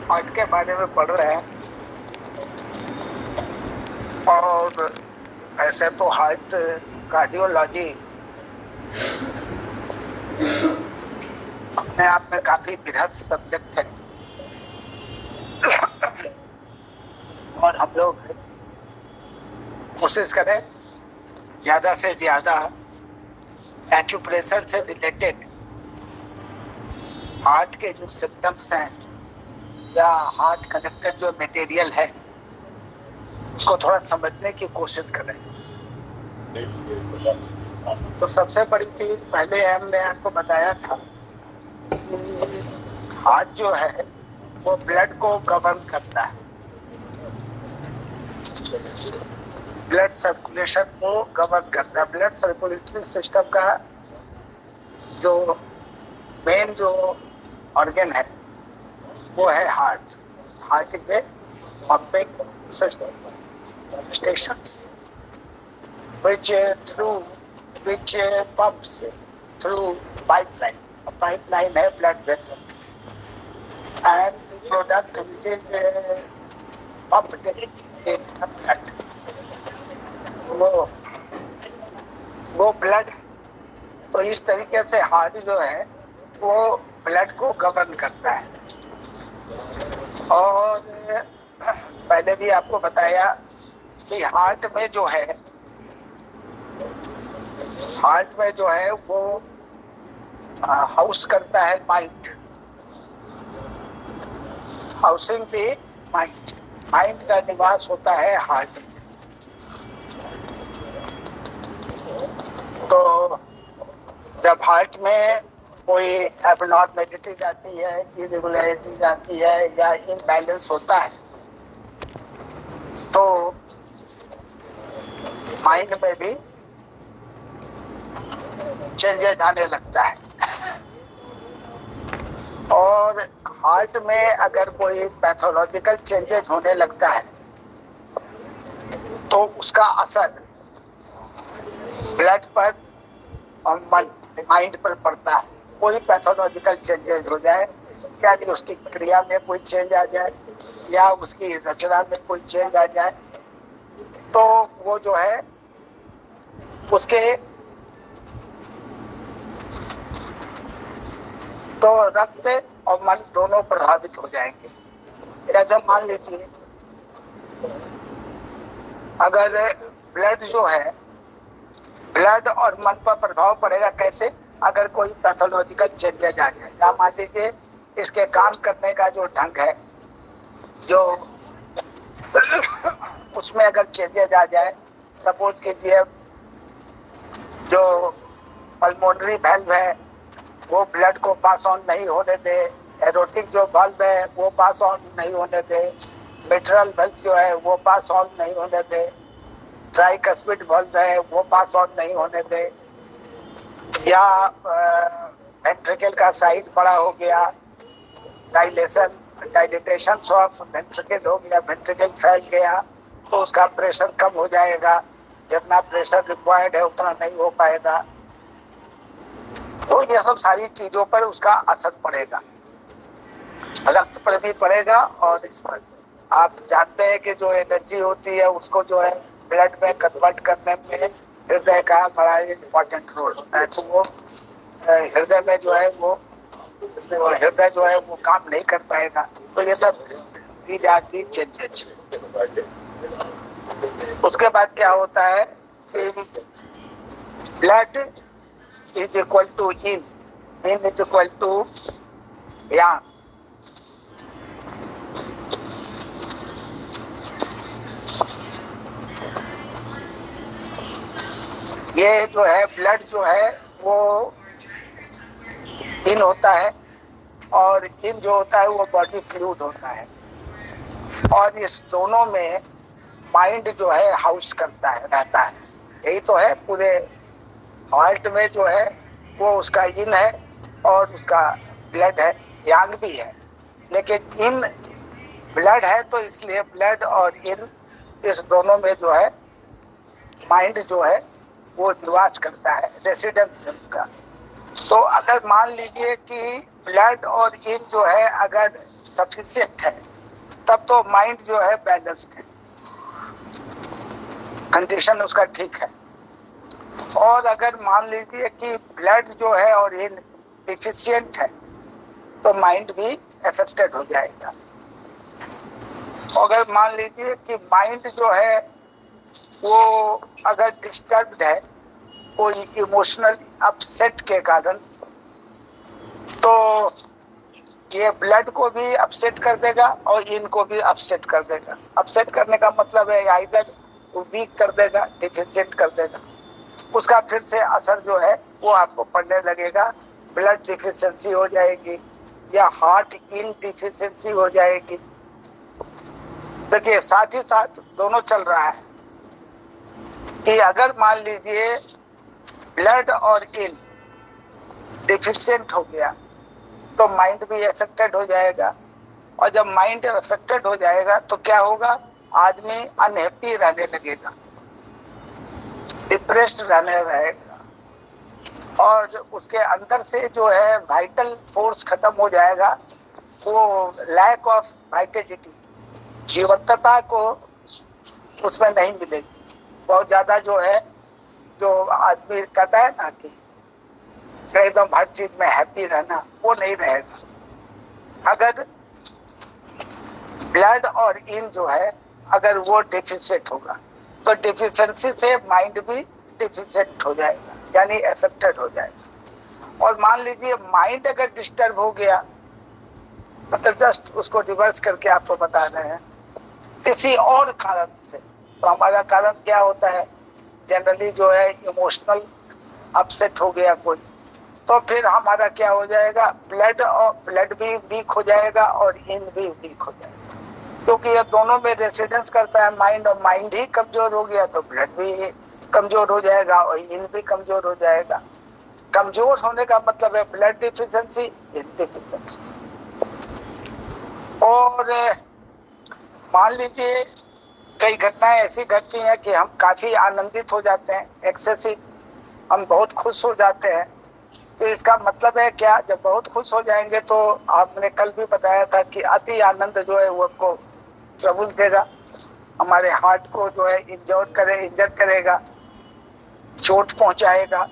Heart के बारे में पढ़ रहे हैं। और ऐसे तो हार्ट कार्डियोलॉजी अपने आप में काफी बृहद सब्जेक्ट है और हम लोग कोशिश करें ज्यादा से ज्यादा एक्यूप्रेशर से रिलेटेड हार्ट के जो सिम्टम्स हैं या हार्ट कनेक्टेड जो मटेरियल है उसको थोड़ा समझने की कोशिश करें। तो सबसे बड़ी चीज पहले हमने आपको बताया था कि हार्ट जो है वो ब्लड को गवर्न करता है, ब्लड सर्कुलेशन को गवर्न करता है। ब्लड सर्कुलेटरी सिस्टम का जो मेन जो ऑर्गन है वो है heart. Heart is a pumping system stations which pumps through pipeline. A pipeline है blood vessel and the product which is pumped is blood. वो ब्लड, तो इस तरीके से हार्ट जो है वो ब्लड को गवर्न करता है। और पहले भी आपको बताया कि हार्ट में जो है वो हाउस करता है mind, housing the mind. Mind का निवास होता है हार्ट। तो जब हार्ट में कोई एबनॉर्मेलिटी जाती है, इरेगुलरिटी जाती है या इम्बैलेंस होता है तो माइंड में भी चेंजेस आने लगता है। और हार्ट में अगर कोई पैथोलॉजिकल चेंजेस होने लगता है तो उसका असर ब्लड पर और माइंड पर पड़ता है। कोई पैथोलॉजिकल चेंजेस हो जाए, यानी उसकी क्रिया में कोई चेंज आ जाए या उसकी रचना में कोई चेंज आ जाए तो वो जो है उसके तो रक्त और मन दोनों प्रभावित हो जाएंगे। जैसे मान लीजिए अगर ब्लड जो है, ब्लड और मन पर प्रभाव पड़ेगा कैसे? अगर कोई पैथोलॉजिकल चेंजेज आ जाए, या मान लीजिए इसके काम करने का जो ढंग है जो उसमें अगर चेंजेज आ जाए, सपोज कीजिए जो पल्मोनरी वाल्व है वो ब्लड को पास ऑन नहीं होने दे, एरोटिक जो वाल्व है वो पास ऑन नहीं होने दे, मिट्रल वाल्व जो है वो पास ऑन नहीं होने दे, ट्राइकस्पिड वाल्व है वो पास ऑन नहीं होने दे, या वेंट्रिकल का साइज बड़ा हो गया, डायलेटेशन ऑफ वेंट्रिकल हो गया, वेंट्रिकल फैल गया तो उसका प्रेशर कम हो जाएगा, जितना प्रेशर रिक्वायर्ड है उतना नहीं हो पाएगा। तो ये सब सारी चीजों पर उसका असर पड़ेगा, रक्त पर भी पड़ेगा। और इस पर आप जानते हैं कि जो एनर्जी होती है उसको जो है ब्लड में कन्वर्ट करने में हृदय का बड़ा इम्पोर्टेंट रोल होता है। तो वो हृदय में जो है वो हृदय जो है वो काम नहीं कर पाएगा। तो ये सब दीज आर दी चेंजेस। उसके बाद क्या होता है कि blood is equal to in is equal to yang. ये जो है ब्लड जो है वो इन होता है और इन जो होता है वो बॉडी फ्लूइड होता है। और इस दोनों में माइंड जो है हाउस करता है, रहता है। यही तो है पूरे हार्ट में जो है वो उसका इन है और उसका ब्लड है, यांग भी है। लेकिन इन ब्लड है तो इसलिए ब्लड और इन इस दोनों में जो है माइंड जो है वो निवास करता है, रेसिडेंस है उसका। तो अगर मान लीजिए कि ब्लड और इन जो है अगर सफिशिएंट है, तब तो माइंड जो है बैलेंस्ड है, कंडीशन उसका ठीक है। और अगर मान लीजिए कि ब्लड जो है और इन डिफिशिएंट है, तो माइंड भी अफेक्टेड हो जाएगा। अगर मान लीजिए कि माइंड जो है वो अगर डिस्टर्ब्ड है कोई इमोशनल अपसेट के कारण, तो ये ब्लड को भी अपसेट कर देगा और इनको भी अपसेट कर देगा। अपसेट करने का मतलब है आइदर वीक कर देगा, डिफिशिएंट कर देगा, उसका फिर से असर जो है वो आपको पड़ने लगेगा, ब्लड डिफिशिएंसी हो जाएगी या हार्ट इन डिफिशिएंसी हो जाएगी। देखिए साथ ही साथ दोनों चल रहा है कि अगर मान लीजिए ब्लड और इन डिफिशिएंट हो गया तो माइंड भी अफेक्टेड हो जाएगा, और जब माइंड अफेक्टेड हो जाएगा तो क्या होगा, आदमी अनहैप्पी रहने लगेगा, डिप्रेस्ड रहने रहेगा, और उसके अंदर से जो है वाइटल फोर्स खत्म हो जाएगा, वो लैक ऑफ वाइटेलिटी, जीवंतता को उसमें नहीं मिलेगी। बहुत ज्यादा जो है, जो आदमी कहता है ना कि एकदम हर चीज में हैप्पी रहना, वो नहीं रहेगा। अगर ब्लड और इन जो है अगर वो डिफिशिएंट होगा तो डिफिशिएंसी से माइंड भी डिफिशिएंट हो जाएगा, यानी अफेक्टेड हो जाएगा। और मान लीजिए माइंड अगर डिस्टर्ब हो गया, मतलब जस्ट उसको रिवर्स करके आपको बता रहे हैं, किसी और कारण से, तो हमारा कारण क्या होता है, जनरली जो है इमोशनल अपसेट हो गया कोई, तो फिर हमारा क्या हो जाएगा, ब्लड भी वीक हो जाएगा और इन भी वीक हो जाएगा, क्योंकि ये दोनों में रेसिडेंस करता है माइंड, और माइंड ही कमजोर हो गया तो ब्लड भी कमजोर हो जाएगा और इन भी कमजोर हो जाएगा। कमजोर होने का मतलब है ब्लड डिफिशिएंसी, इन डिफिशिएंसी। और मान लीजिए कई घटनाएं ऐसी घटती हैं कि हम काफी आनंदित हो जाते हैं, एक्सेसिव, हम बहुत खुश हो जाते हैं। तो इसका मतलब है क्या, जब बहुत खुश हो जाएंगे तो आपने कल भी बताया था कि अति आनंद जो है वो आपको ट्रबल देगा, हमारे हार्ट को जो है इंजर करेगा, चोट पहुंचाएगा।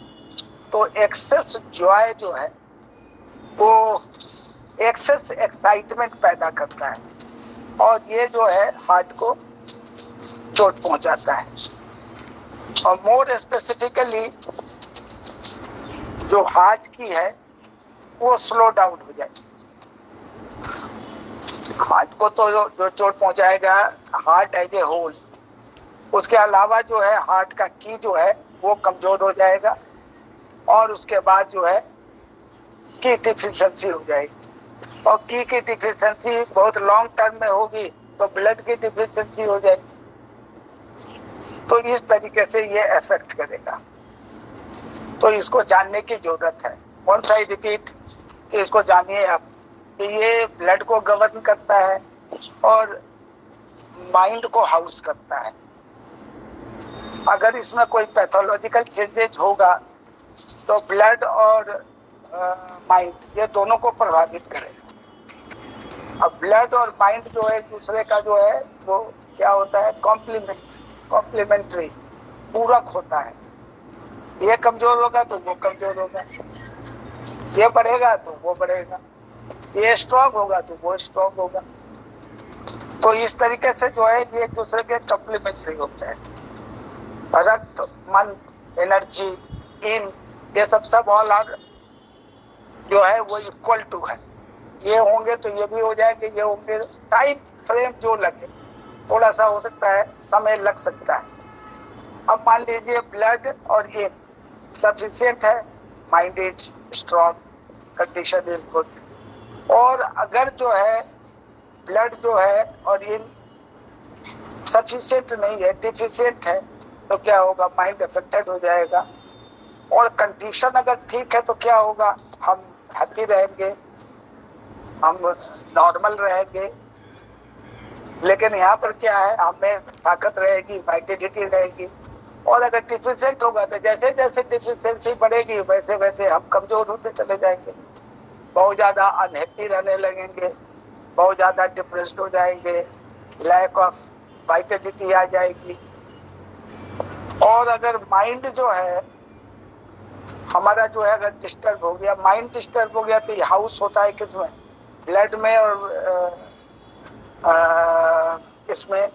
तो एक्सेस जॉय जो है वो एक्सेस एक्साइटमेंट पैदा करता है, और ये जो है हार्ट को चोट पहुंचाता है। और मोर स्पेसिफिकली जो हार्ट की है वो स्लो डाउन हो जाएगी। हार्ट को तो जो चोट पहुंचाएगा हार्ट एज ए होल, उसके अलावा जो है हार्ट का की जो है वो कमजोर हो जाएगा, और उसके बाद जो है की डिफिशिएंसी हो जाएगी, और की डिफिशिएंसी बहुत लॉन्ग टर्म में होगी तो ब्लड की डिफिशिएंसी हो जाएगी। तो इस तरीके से ये इफेक्ट करेगा। तो इसको जानने की जरूरत है। वंस आई रिपीट कि इसको जानिए आप कि ये ब्लड को गवर्न करता है और माइंड को हाउस करता है। अगर इसमें कोई पैथोलॉजिकल चेंजेस होगा तो ब्लड और माइंड ये दोनों को प्रभावित करेगा। अब ब्लड और माइंड जो है दूसरे का जो है वो क्या होता है, कॉम्प्लीमेंट्री, पूरक होता है। ये कमजोर होगा तो वो कमजोर होगा, ये बढ़ेगा तो वो बढ़ेगा, ये स्ट्रांग होगा तो वो स्ट्रांग होगा। तो इस तरीके से जो है ये एक दूसरे के कॉम्प्लीमेंट्री होते हैं। रक्त, मन, एनर्जी, इन, ये सब ऑल आर जो है वो इक्वल टू है। ये होंगे तो ये भी हो जाएंगे, ये होंगे, टाइम फ्रेम जो लगे, थोड़ा सा हो सकता है समय लग सकता है। अब मान लीजिए ब्लड और इन सफिशिएंट है, mind is strong, condition is good. और अगर जो है ब्लड जो है और इन सफिशिएंट नहीं है, डिफिशिएंट है, तो क्या होगा, माइंड अफेक्टेड हो जाएगा। और कंडीशन अगर ठीक है तो क्या होगा, हम हैप्पी रहेंगे, हम नॉर्मल रहेंगे। लेकिन यहाँ पर क्या है, हमें ताकत रहेगी, वाइटलिटी रहेगी, और अगर डिफिशिएंट होगा तो जैसे जैसे डिफिशिएंसी बढ़ेगी वैसे वैसे हम कमजोर होते चले जाएंगे, बहुत ज्यादा अनहैप्पी रहने लगेंगे, बहुत ज्यादा डिप्रेस्ड हो जाएंगे, लैक ऑफ वाइटलिटी आ जाएगी। और अगर माइंड जो है हमारा जो है अगर डिस्टर्ब हो गया, माइंड डिस्टर्ब हो गया, तो ये हाउस होता है किसमें, ब्लड में और इसमें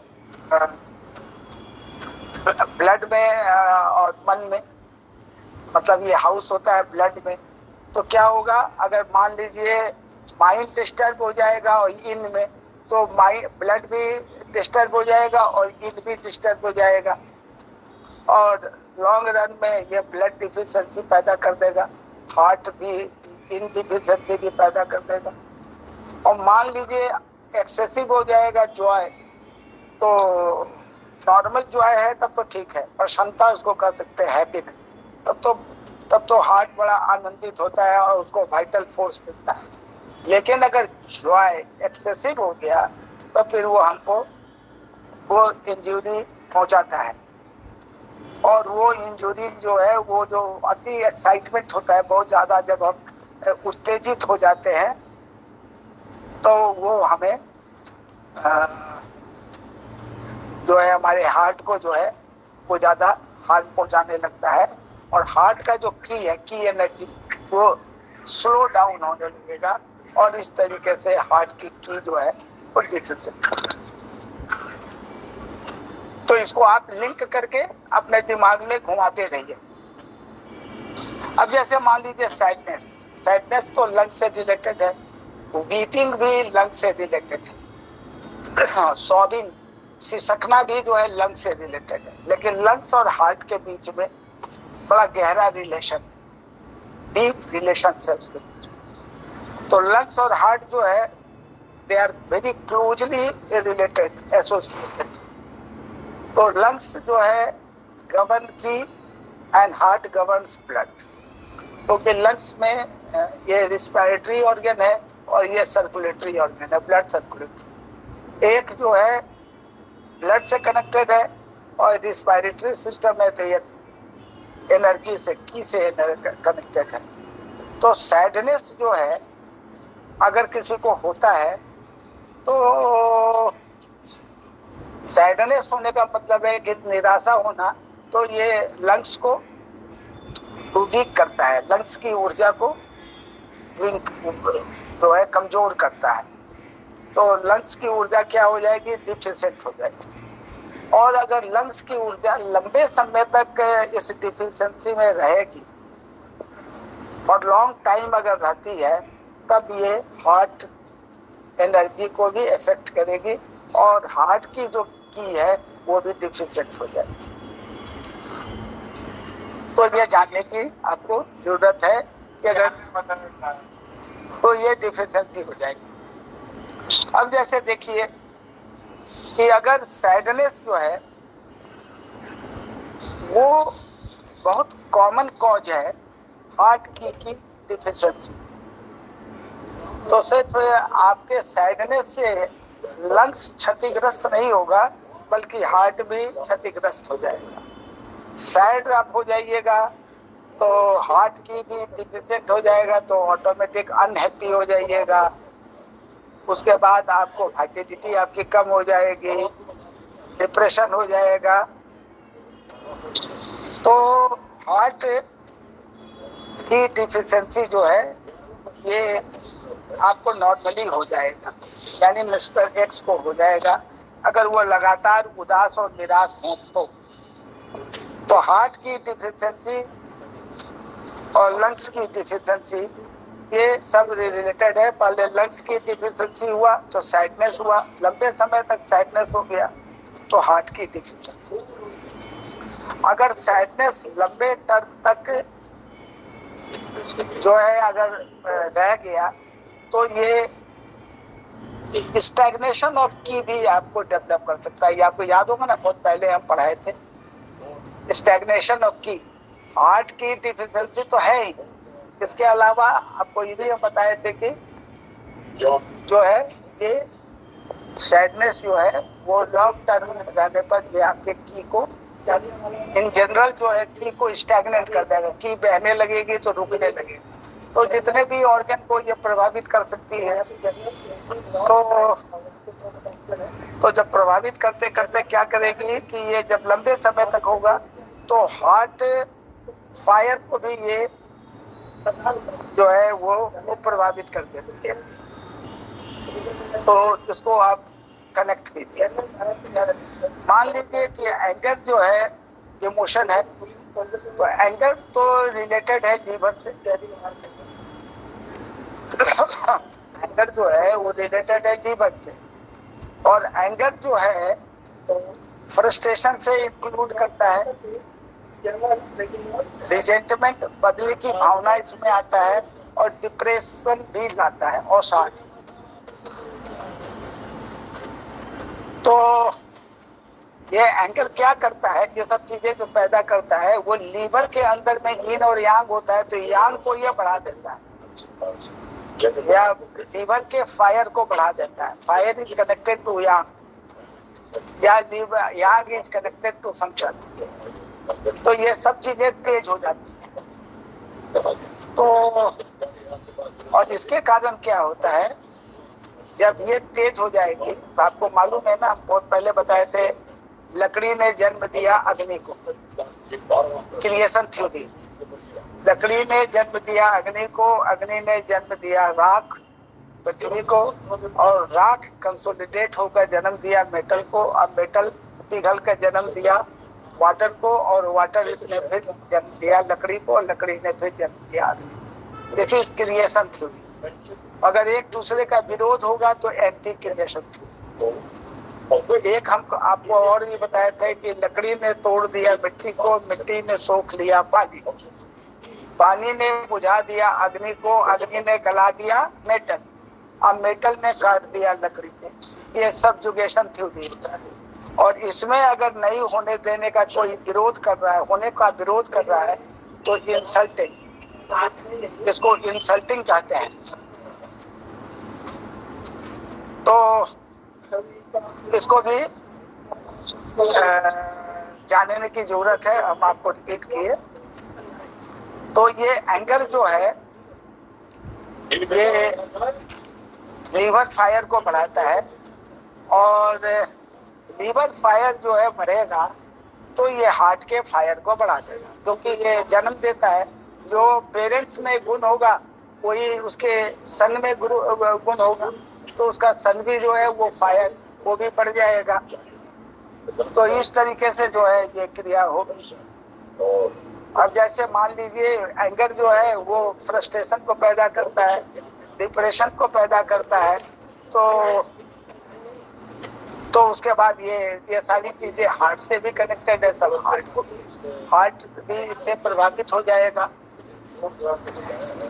ब्लड में और मन में, मतलब ये हाउस होता है ब्लड में। तो क्या होगा, अगर मान लीजिए माइंड डिस्टर्ब हो जाएगा और इन में, तो माइंड ब्लड भी डिस्टर्ब हो जाएगा और इन भी डिस्टर्ब हो जाएगा, और लॉन्ग रन में ये ब्लड डिफिशिएंसी पैदा कर देगा, हार्ट भी इन डिफिशिएंसी भी पैदा कर देगा। और मान लीजिए एक्सेसिव हो जाएगा जॉय, तो नॉर्मल जॉय है तब तो ठीक है, प्रसन्नता उसको कह सकते हैं, हैप्पीनेस, तब तो हार्ट बड़ा आनंदित होता है और उसको वाइटल फोर्स मिलता है। लेकिन अगर जॉय एक्सेसिव हो गया तो फिर वो हमको वो इंजरी पहुंचाता है, और वो इंजरी जो है, वो जो अति एक्साइटमेंट होता है बहुत ज्यादा, जब हम उत्तेजित हो जाते हैं तो वो हमें जो है हमारे हार्ट को जो है वो ज्यादा हार्म पहुंचाने लगता है, और हार्ट का जो की है, की एनर्जी, वो स्लो डाउन होने लगेगा, और इस तरीके से हार्ट की जो है वो डिफिशिएंट। तो इसको आप लिंक करके अपने दिमाग में घुमाते रहिए। अब जैसे मान लीजिए सैडनेस तो लंग से रिलेटेड है, वीपिंग भी लंग से रिलेटेड है, सॉबिंग, सिसकना भी जो है लंग से रिलेटेड है, लेकिन लंग्स और हार्ट के बीच में बड़ा गहरा रिलेशन, डीप रिलेशन है उसके बीच में। तो लंग्स और हार्ट जो है they are very closely related, associated. तो लंग्स जो है govern qi and heart governs blood, क्योंकि लंग्स में ये रिस्पिरेटरी ऑर्गन है और ये सर्कुलेटरी ऑर्गन है, ब्लड सर्कुलेटरी। एक जो है ब्लड से कनेक्टेड है और रिस्पिरेटरी सिस्टम है तो ये एनर्जी से, की से कनेक्टेड है। तो सैडनेस जो है अगर किसी को होता है तो सैडनेस होने का मतलब है कि निराशा होना, तो ये लंग्स को वीक करता है, लंग्स की ऊर्जा को वीक जो है कमजोर करता है। तो लंग्स की ऊर्जा क्या हो जाएगी, डिफिशिएंट हो जाएगी। और अगर लंग्स की ऊर्जा लंबे समय तक इस डिफिशिएंसी में रहेगी और लॉन्ग टाइम अगर रहती है, तब ये हार्ट एनर्जी को भी इफेक्ट करेगी और हार्ट की जो की है वो भी डिफिशिएंट हो जाएगी। तो ये जानने की आपको जरूरत है कि अगर तो ये डिफिशिएंसी हो जाएगी। अब जैसे देखिए कि अगर सैडनेस जो है वो बहुत कॉमन कॉज है हार्ट की डिफिशिएंसी, तो सिर्फ आपके सैडनेस से लंग्स क्षतिग्रस्त नहीं होगा बल्कि हार्ट भी क्षतिग्रस्त हो जाएगा। सैड आप हो जाइएगा तो हार्ट की भी डिफिशिएंट हो जाएगा, तो ऑटोमेटिक अनहैप्पी हो जाइएगा। उसके बाद आपको वाइटलिटी आपकी कम हो जाएगी, डिप्रेशन हो जाएगा। तो हार्ट की डिफिशिएंसी जो है ये आपको नॉर्मली हो जाएगा, यानी मिस्टर एक्स को हो जाएगा अगर वो लगातार उदास और निराश हो। तो हार्ट की डिफिशिएंसी और लंग्स की डिफिशिएंसी ये सब रिलेटेड है। पहले लंग्स की डिफिशिएंसी हुआ तो सैडनेस हुआ, लंबे समय तक सैडनेस हो गया तो हार्ट की डिफिशिएंसी। अगर सैडनेस लंबे टर्म तक जो है अगर रह गया तो ये स्टैग्नेशन ऑफ की भी आपको डेवलप कर सकता है। ये आपको याद होगा ना, बहुत पहले हम पढ़ाए थे स्टैग्नेशन ऑफ की। हार्ट की डिफिशिएंसी तो है ही, इसके अलावा आपको ये भी हम बताए थे कि जो है ये सैडनेस जो है वो लॉन्ग टर्म रहने पर ये आपके की को इन जनरल जो है की को स्टैग्नेट कर देगा, की बहने लगेगी तो रुकने लगेगी। तो जितने भी ऑर्गन को ये प्रभावित कर सकती है, तो जब प्रभावित करते करते क्या करेगी कि ये जब लंबे समय तक होगा तो हार्ट फायर को भी ये जो है वो प्रभावित कर देती है। तो इसको आप कनेक्ट कीजिए। मान लीजिए कि एंगर जो है इमोशन है, तो एंगर तो रिलेटेड है लीवर से। एंगर जो है वो रिलेटेड है लीवर से, और एंगर जो है फ्रस्ट्रेशन से इंक्लूड करता है, रिजेंटमेंट बदले की भावना इसमें आता है, और डिप्रेशन भी लाता है और साथ। तो ये एंगर क्या करता है, ये सब चीजें जो पैदा करता है वो लीवर के अंदर में yin और yang होता है, तो yang को ये बढ़ा देता है, या लीवर के फायर को बढ़ा देता है। Fire is connected to yang, या liver yang is connected to function. तो ये सब चीजें तेज हो जाती हैं। तो और इसके कारण क्या होता है, जब ये तेज हो जाएगी तो आपको मालूम है ना, हम बहुत पहले बताए थे, लकड़ी ने जन्म दिया अग्नि को, क्रिएशन थ्योरी। लकड़ी ने जन्म दिया अग्नि को, अग्नि ने जन्म दिया राख पृथ्वी को, और राख कंसोलिडेट होकर जन्म दिया मेटल को, और मेटल पिघल कर जन्म दिया वाटर को, और वाटर ने फिर जन्म दिया लकड़ी को, और लकड़ी ने फिर जन्म दिया अग्नि। This is creation theory. अगर एक दूसरे का विरोध होगा तो एंटी क्रिएशन थ्योरी। एक हम आपको और भी बताए थे कि लकड़ी ने तोड़ दिया मिट्टी को, मिट्टी ने सोख लिया पानी, पानी ने बुझा दिया अग्नि को, अग्नि ने गला दिया मेटल, अब मेटल ने काट दिया लकड़ी को। ये सबजुगेशन थ्योरी है। और इसमें अगर नहीं होने देने का कोई विरोध कर रहा है, होने का विरोध कर रहा है, तो इंसल्टिंग, इसको इंसल्टिंग कहते हैं। तो इसको भी जानने की जरूरत है, हम आपको रिपीट किए। तो ये एंगर जो है ये लीवर फायर को बढ़ाता है, और लीवर फायर जो है बढ़ेगा तो ये हार्ट के फायर को बढ़ा देगा, क्योंकि ये जन्म देता है। जो पेरेंट्स में गुण होगा कोई उसके सन में गुण होगा, तो उसका सन भी जो है वो फायर वो भी बढ़ जाएगा। तो इस तरीके से जो है ये क्रिया होगी। अब जैसे मान लीजिए एंगर जो है वो फ्रस्ट्रेशन को पैदा करता है, डिप्रेशन को पैदा करता है, तो उसके बाद ये सारी चीजें हार्ट से भी कनेक्टेड है, सब हार्ट भी इससे प्रभावित हो जाएगा।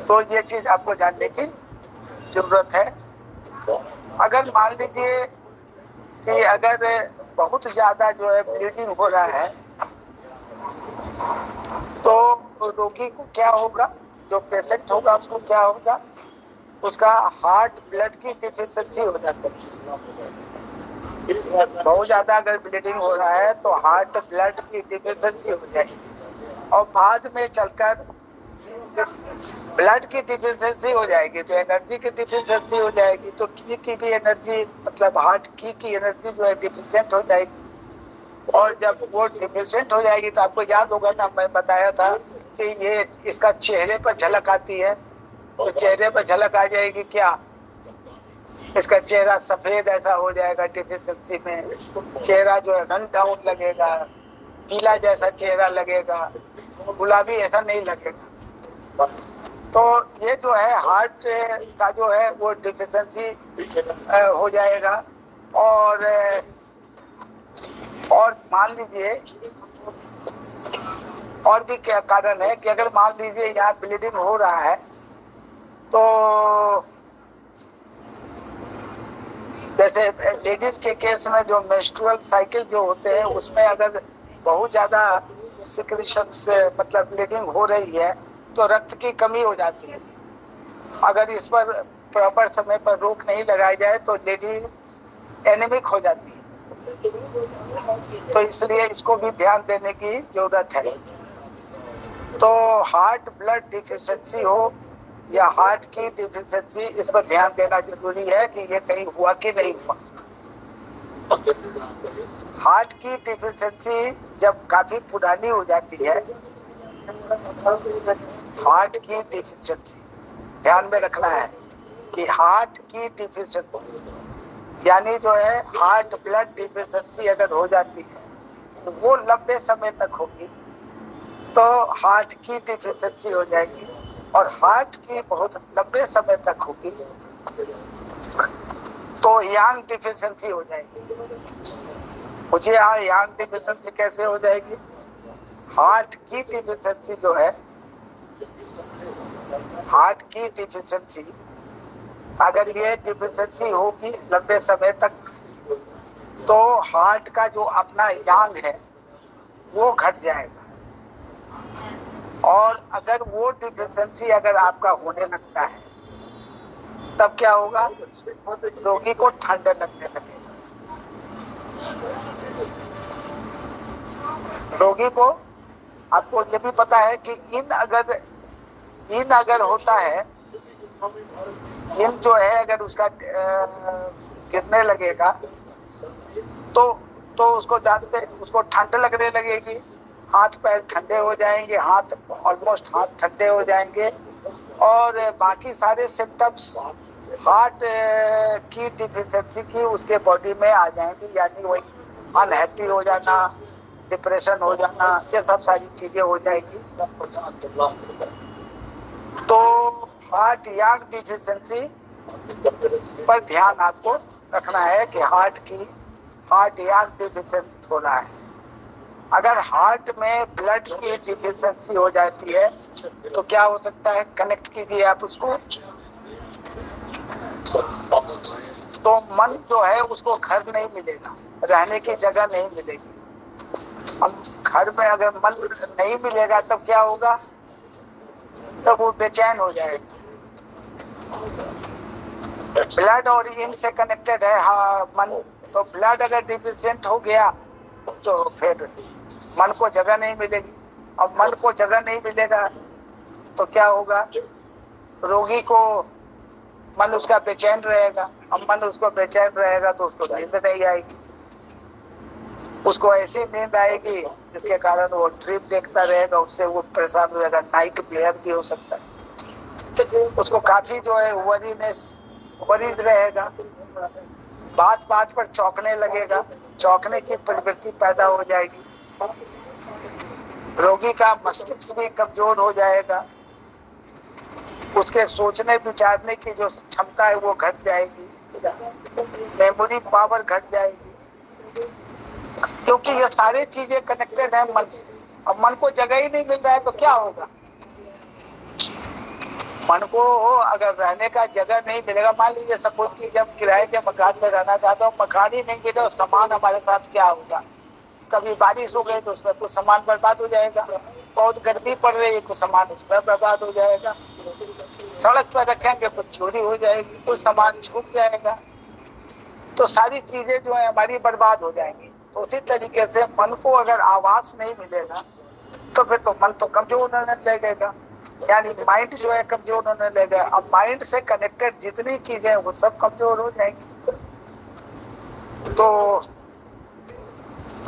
तो ये चीज आपको जानने की जरूरत है। अगर मान लीजिए कि अगर बहुत ज्यादा जो है ब्लीडिंग हो रहा है, तो रोगी को क्या होगा, जो पेशेंट होगा उसको क्या होगा, उसका हार्ट ब्लड की डिफिशिएंसी हो जाती है। बहुत ज्यादा अगर ब्लीडिंग हो रहा है तो हार्ट ब्लड की डिफिशिएंसी हो जाएगी, और बाद में चलकर ब्लड की डिफिशिएंसी हो जाएगी, तो एनर्जी की डिफिशिएंसी हो जाएगी, तो की भी एनर्जी, मतलब हार्ट की एनर्जी जो है डिफिशिएंट हो जाएगी। और जब वो डिफिशिएंट हो जाएगी तो आपको याद होगा ना, मैं बताया था कि ये इसका चेहरे पर झलक आती है। तो चेहरे पर झलक आ जाएगी क्या, इसका चेहरा सफेद ऐसा हो जाएगा डिफिशिएंसी में, चेहरा जो है रन डाउन लगेगा, पीला जैसा चेहरा लगेगा, गुलाबी ऐसा नहीं लगेगा। तो ये जो है हार्ट का जो है वो डिफिशिएंसी हो जाएगा। और मान लीजिए और भी क्या कारण है कि अगर मान लीजिए यहाँ ब्लीडिंग हो रहा है, तो जैसे लेडीज के केस में जो मेंस्ट्रुअल साइकिल जो होते हैं उसमें अगर बहुत ज्यादा सिक्रीशन से मतलब ब्लीडिंग हो रही है तो रक्त की कमी हो जाती है। अगर इस पर प्रॉपर समय पर रोक नहीं लगाई जाए तो लेडीज एनीमिक हो जाती है। तो इसलिए इसको भी ध्यान देने की जरूरत है। तो हार्ट ब्लड डिफिशिएंसी हो या हार्ट की डिफिशिएंसी, इस पर ध्यान देना जरूरी है कि ये कहीं हुआ कि नहीं हुआ। हार्ट की डिफिशिएंसी जब काफी पुरानी हो जाती है, हार्ट की डिफिशिएंसी ध्यान में रखना है कि हार्ट की डिफिशिएंसी यानी जो है हार्ट ब्लड डिफिशिएंसी अगर हो जाती है तो वो लंबे समय तक होगी, तो हार्ट की डिफिशिएंसी हो जाएगी। और हार्ट की बहुत लंबे समय तक होगी तो यांग डिफिशिएंसी हो जाएगी। मुझे यहाँ यांग डिफिशिएंसी कैसे हो जाएगी? हार्ट की डिफिशिएंसी जो है, हार्ट की डिफिशिएंसी अगर ये डिफिशिएंसी होगी लंबे समय तक, तो हार्ट का जो अपना यांग है वो घट जाएगा। और अगर वो डिफिशिएंसी अगर आपका होने लगता है तब क्या होगा? रोगी को ठंड लगने लगेगा। रोगी को, आपको ये भी पता है कि इन अगर होता है, इन जो है अगर उसका गिरने लगेगा तो उसको जानते, उसको ठंड लगने लगेगी, हाथ पैर ठंडे हो जाएंगे, हाथ ऑलमोस्ट हाथ ठंडे हो जाएंगे और बाकी सारे सिम्टम्स हार्ट की डिफिशिएंसी की उसके बॉडी में आ जाएंगी। यानी वही अनहैप्पी हो जाना, डिप्रेशन हो जाना, ये सब सारी चीजें हो जाएगी। तो हार्ट यांग डिफिशिएंसी पर ध्यान आपको रखना है कि हार्ट यांग डिफिशिएंट हो रहा है। अगर हार्ट में ब्लड की डिफिशिएंसी हो जाती है तो क्या हो सकता है? कनेक्ट कीजिए आप उसको। तो मन जो है उसको घर नहीं मिलेगा, रहने की जगह नहीं मिलेगी। अब घर में अगर मन नहीं मिलेगा तब क्या होगा? तब वो बेचैन हो जाएगा। ब्लड और इन से कनेक्टेड है मन, तो ब्लड अगर डिफिशिएंट हो गया तो फिर मन को जगह नहीं मिलेगी। अब मन को जगह नहीं मिलेगा तो क्या होगा? रोगी को मन उसका बेचैन रहेगा। अब मन उसको बेचैन रहेगा तो उसको नींद नहीं आएगी, उसको ऐसी नींद आएगी जिसके कारण वो ड्रीम देखता रहेगा, उससे वो परेशान हो जाएगा, नाइट ब्लेयर भी हो सकता है। उसको काफी जो है वरीज रहेगा, बात बात पर चौंकने लगेगा, चौंकने की प्रवृत्ति पैदा हो जाएगी। रोगी का मस्तिष्क भी कमजोर हो जाएगा, उसके सोचने विचारने की जो क्षमता है वो घट जाएगी, मेमोरी पावर घट जाएगी, क्योंकि ये सारी चीजें कनेक्टेड है मन से। अब मन को जगह ही नहीं मिल रहा है तो क्या होगा? मन को अगर रहने का जगह नहीं मिलेगा, मान लीजिए सपोज कि जब किराए के मकान में रहना चाहता हूँ, मकान ही नहीं मिले, सामान हमारे साथ क्या होगा? कभी बारिश हो गई तो उसमें कुछ सामान बर्बाद हो जाएगा, बहुत गर्मी पड़ रही है कुछ सामान उसमें बर्बाद हो जाएगा, सड़क पर रखेंगे कुछ चोरी हो जाएगी, कुछ सामान छूट जाएगा, तो सारी चीजें जो है हमारी बर्बाद हो जाएंगी। तो उसी तरीके से मन को अगर आवास नहीं मिलेगा तो फिर तो मन तो कमजोर होने लगेगा, यानी माइंड जो है कमजोर होने लगेगा। अब माइंड से कनेक्टेड जितनी चीजें हैं वो सब कमजोर हो जाएंगी। तो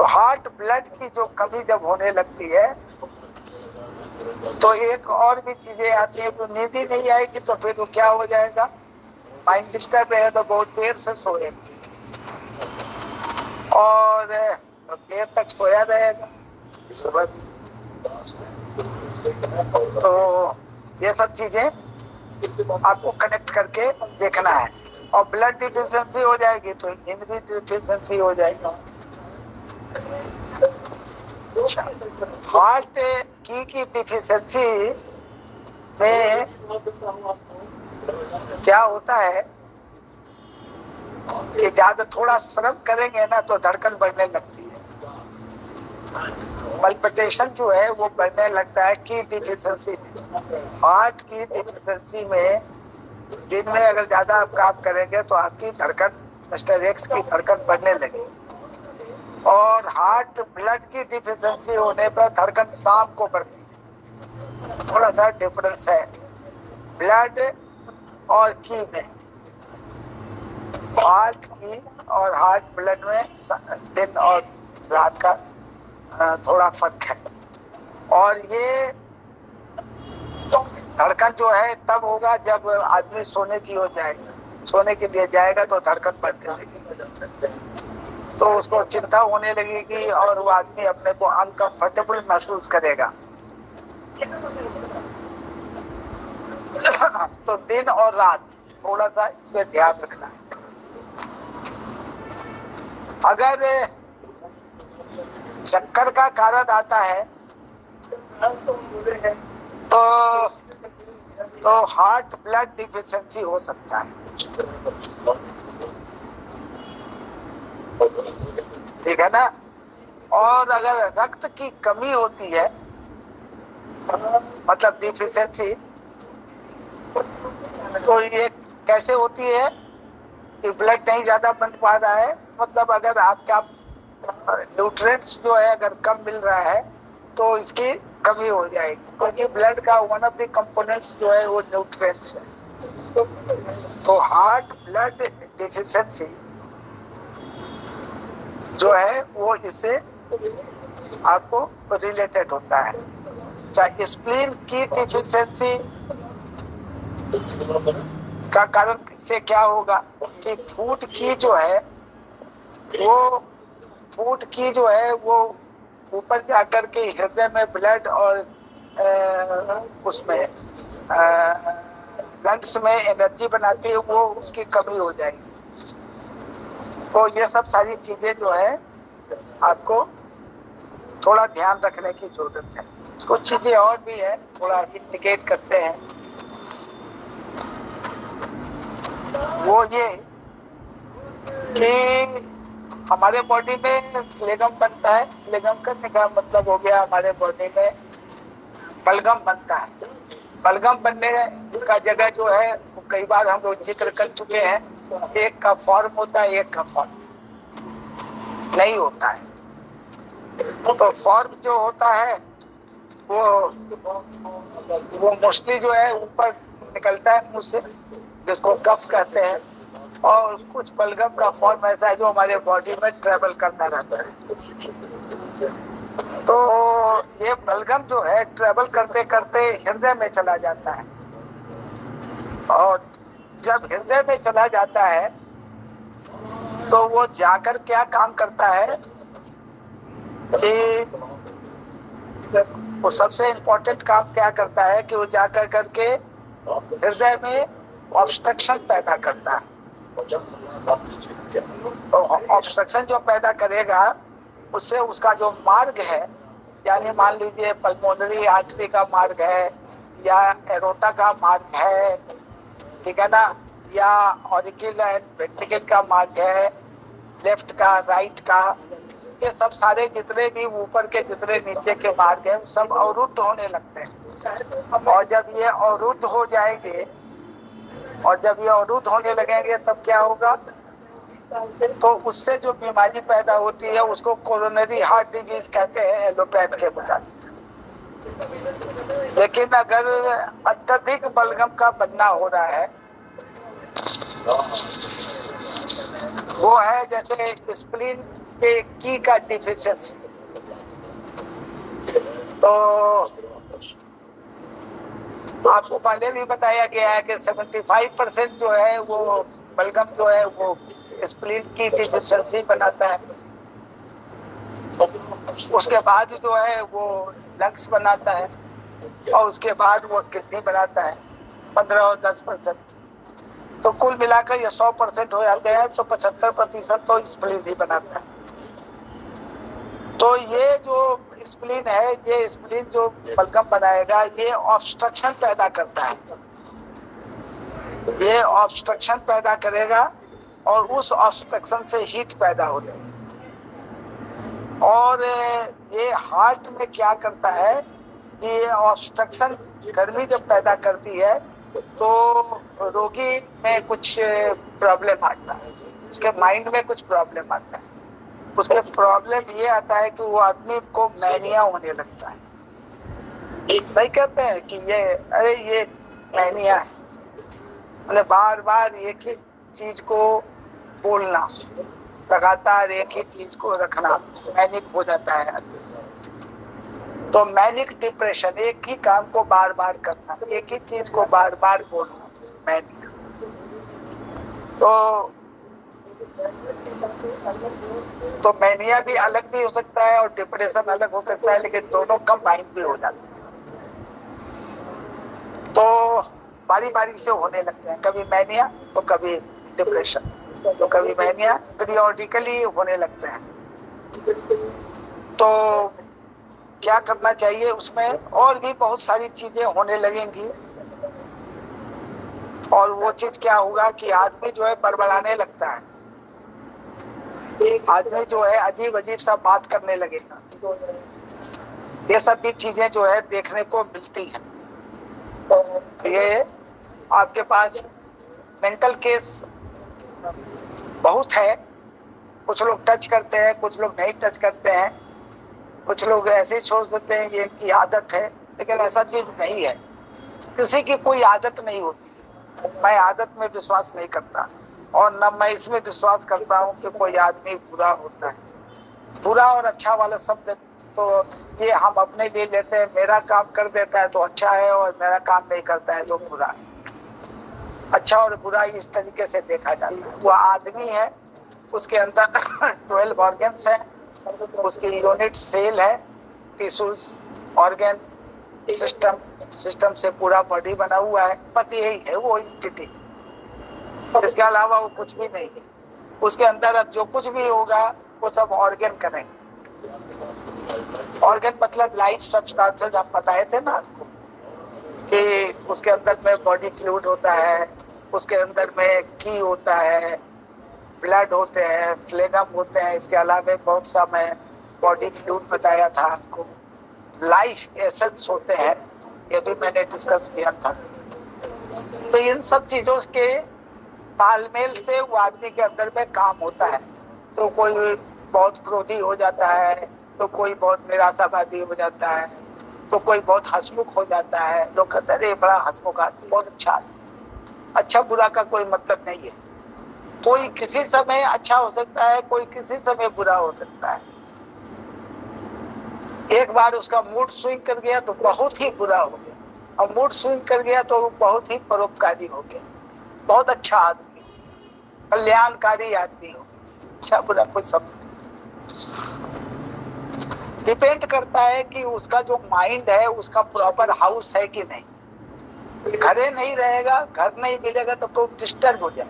हार्ट ब्लड की जो कमी जब होने लगती है तो एक और भी चीजें आती है, नींद ही नहीं आएगी तो फिर वो क्या हो जाएगा? माइंड डिस्टर्ब रहेगा तो बहुत देर से सोएगा और देर तक सोया रहेगा, सुबह भी। तो ये सब चीजें आपको कनेक्ट करके देखना है। और ब्लड डिफिशिएंसी हो जाएगी तो नींद भी डिफिशिएंसी हो जाएगी। हार्ट की डिफिशिएंसी में क्या होता है कि ज्यादा थोड़ा श्रम करेंगे ना तो धड़कन बढ़ने लगती है, पल्पिटेशन जो है वो बढ़ने लगता है की डिफिशिएंसी में। हार्ट की डिफिशिएंसी में दिन में अगर ज्यादा आप काम करेंगे तो आपकी धड़कन, मिस्टर एक्स की धड़कन बढ़ने लगेगी। और हार्ट ब्लड की डिफिशियंसी होने पर धड़कन शाम को बढ़ती है। थोड़ा सा डिफरेंस है ब्लड और की में, हार्ट की और हार्ट ब्लड में दिन और रात का थोड़ा फर्क है। और ये धड़कन जो है तब होगा जब आदमी सोने की हो जाएगा, सोने के लिए जाएगा तो धड़कन बढ़ने लगेगी, तो उसको चिंता होने लगेगी और वो आदमी अपने को अनकंफर्टेबल महसूस करेगा। तो दिन और रात थोड़ा सा इसमें ध्यान रखना है। अगर चक्कर का कारण आता है तो हार्ट ब्लड डिफिशियंसी हो सकता है, ठीक है ना। और अगर रक्त की कमी होती है, मतलब डिफिशियंसी, तो ये कैसे होती है कि ब्लड नहीं ज्यादा बन पा रहा है, मतलब अगर आपका न्यूट्रिएंट्स जो है अगर कम मिल रहा है तो इसकी कमी हो जाएगी, क्योंकि ब्लड का वन ऑफ द कंपोनेंट्स जो है वो न्यूट्रिएंट्स है। तो हार्ट ब्लड डिफिशियंसी जो है वो इससे आपको रिलेटेड होता है। चाहे स्प्लीन की डिफिशियंसी का कारण से क्या होगा कि फूड की जो है वो ऊपर जाकर के हृदय में ब्लड और उसमें लंग्स में एनर्जी बनाती है, वो उसकी कमी हो जाएगी। तो ये सब सारी चीजें जो है आपको थोड़ा ध्यान रखने की जरूरत है। कुछ चीजें और भी है, थोड़ा इंडिकेट करते हैं। वो ये कि हमारे बॉडी में फ्लेगम बनता है, फ्लेगम करने का मतलब हो गया हमारे बॉडी में बलगम बनता है। बलगम बनने का जगह जो है कई बार हम लोग जिक्र कर चुके हैं, एक का फॉर्म होता है, एक का फॉर्म नहीं होता है। तो फॉर्म जो होता है वो मोस्टली जो है ऊपर निकलता है मुंह से, जिसको कफ कहते हैं। और कुछ बलगम का फॉर्म ऐसा है जो हमारे बॉडी में ट्रेवल करता रहता है। तो ये बलगम जो है ट्रेवल करते करते हृदय में चला जाता है, और जब हृदय में चला जाता है तो वो जाकर क्या काम करता है कि वो सबसे इम्पोर्टेंट काम क्या करता है कि वो जाकर करके हृदय में ऑब्स्ट्रक्शन पैदा करता है। तो ऑब्स्ट्रक्शन जो पैदा करेगा उससे उसका जो मार्ग है, यानी मान लीजिए पल्मोनरी आर्टरी का मार्ग है या एरोटा का मार्ग है, ठीक है ना, या ऑरिकल एंड वेंट्रिकल का मार्ग है, लेफ्ट का राइट का, ये सब सारे जितने भी ऊपर के जितने नीचे के मार्ग हैं सब अवरुद्ध होने लगते हैं। और जब ये अवरुद्ध हो जाएंगे और जब ये अवरुद्ध होने लगेंगे तब क्या होगा, तो उससे जो बीमारी पैदा होती है उसको कोरोनरी हार्ट डिजीज कहते हैं एलोपैथ के मुताबिक। लेकिन अगर अत्यधिक बलगम का बनना हो रहा है, वो है जैसे स्प्लीन के की का डिफिशियंसी, तो आपको पहले भी बताया गया है कि 75% जो है वो बलगम जो है वो स्प्लीन की डिफिशियंसी बनाता है। उसके बाद जो है वो लंग्स बनाता है, और उसके बाद वो किडनी बनाता है 15 और 10%। तो कुल मिलाकर ये 100% हो जाते हैं, तो 75% तो स्प्लीन ही बनाता है। तो ये जो स्प्लीन है, ये स्प्लीन जो बलगम बनाएगा ये ऑब्स्ट्रक्शन पैदा करता है, ये ऑब्स्ट्रक्शन पैदा करेगा और उस ऑब्स्ट्रक्शन से हीट पैदा होती है। और ये हार्ट में क्या करता है कि ये ऑब्स्ट्रक्शन गर्मी जब पैदा करती है तो रोगी में कुछ प्रॉब्लम आता है, उसके माइंड में कुछ प्रॉब्लम आता है। उसके प्रॉब्लम ये आता है कि वो आदमी को मैनिया होने लगता है। नहीं कहते हैं कि ये अरे ये मैनिया है, मतलब बार बार एक ही चीज को बोलना, लगातार एक ही चीज को रखना, मैनिक हो जाता है आदमी। तो मैनिक डिप्रेशन, एक ही काम को बार बार करना, एक ही चीज को बार बार बोलना, मैनिया। तो मैनिया भी अलग भी हो सकता है और डिप्रेशन अलग हो सकता है, लेकिन दोनों कंबाइन भी हो जाते हैं। तो बारी बारी से होने लगते हैं, कभी मैनिया तो कभी डिप्रेशन, तो कभी मैनिया, पीरियोडिकली होने लगते हैं। तो क्या करना चाहिए उसमें? और भी बहुत सारी चीजें होने लगेंगी, और वो चीज क्या होगा कि आदमी जो है बड़बड़ाने लगता है, आदमी जो है अजीब अजीब सा बात करने लगेगा। ये सब भी चीजें जो है देखने को मिलती हैं। ये आपके पास मेंटल केस बहुत है, कुछ लोग टच करते हैं, कुछ लोग नहीं टच करते हैं, कुछ लोग ऐसे ही सोच देते हैं ये इनकी आदत है, लेकिन ऐसा चीज नहीं है। किसी की कोई आदत नहीं होती है। मैं आदत में विश्वास नहीं करता, और न मैं इसमें विश्वास करता हूँ कि कोई आदमी बुरा होता है। बुरा और अच्छा वाला शब्द तो ये हम अपने लिए लेते हैं, मेरा काम कर देता है तो अच्छा है, और मेरा काम नहीं करता है तो बुरा है। अच्छा और बुरा इस तरीके से देखा जाता है। वो आदमी है, उसके अंदर 12 ऑर्गन्स है, उसकी यूनिट सेल है, टिश्यूज, ऑर्गन, सिस्टम से पूरा बॉडी बना हुआ है। बस यही है वो एंटिटी, इसके अलावा वो कुछ भी नहीं है। उसके अंदर अब जो कुछ भी होगा वो सब ऑर्गन करेंगे। ऑर्गन मतलब लाइफ सब्सटेंसेस, आप बताए थे ना आपको कि उसके अंदर में बॉडी फ्लूइड होता है, उसके अंदर में की होता है, ब्लड होते हैं, फ्लेगम होते हैं, इसके अलावा बहुत सा मैं बॉडी फ्लूइड बताया था आपको, लाइफ एसेंस होते हैं, ये भी मैंने डिस्कस किया था। तो इन सब चीजों के तालमेल से वो आदमी के अंदर में काम होता है। तो कोई बहुत क्रोधी हो जाता है, तो कोई बहुत निराशावादी हो जाता है, तो कोई बहुत हंसमुख हो जाता है। लोग कहते हैं बड़ा हंसमुख आदमी, बहुत अच्छा आदमी। अच्छा बुरा का कोई मतलब नहीं है। कोई किसी समय अच्छा हो सकता है, कोई किसी समय बुरा हो सकता है। एक बार उसका मूड स्विंग कर गया तो बहुत ही बुरा हो गया, और मूड स्विंग कर गया तो बहुत ही परोपकारी हो गया, बहुत अच्छा आदमी, कल्याणकारी आदमी हो गया। अच्छा बुरा कोई शब्द नहीं, डिपेंड करता है कि उसका जो माइंड है उसका प्रॉपर हाउस है कि नहीं। घरे नहीं रहेगा, घर नहीं मिलेगा तो डिस्टर्ब हो जाए।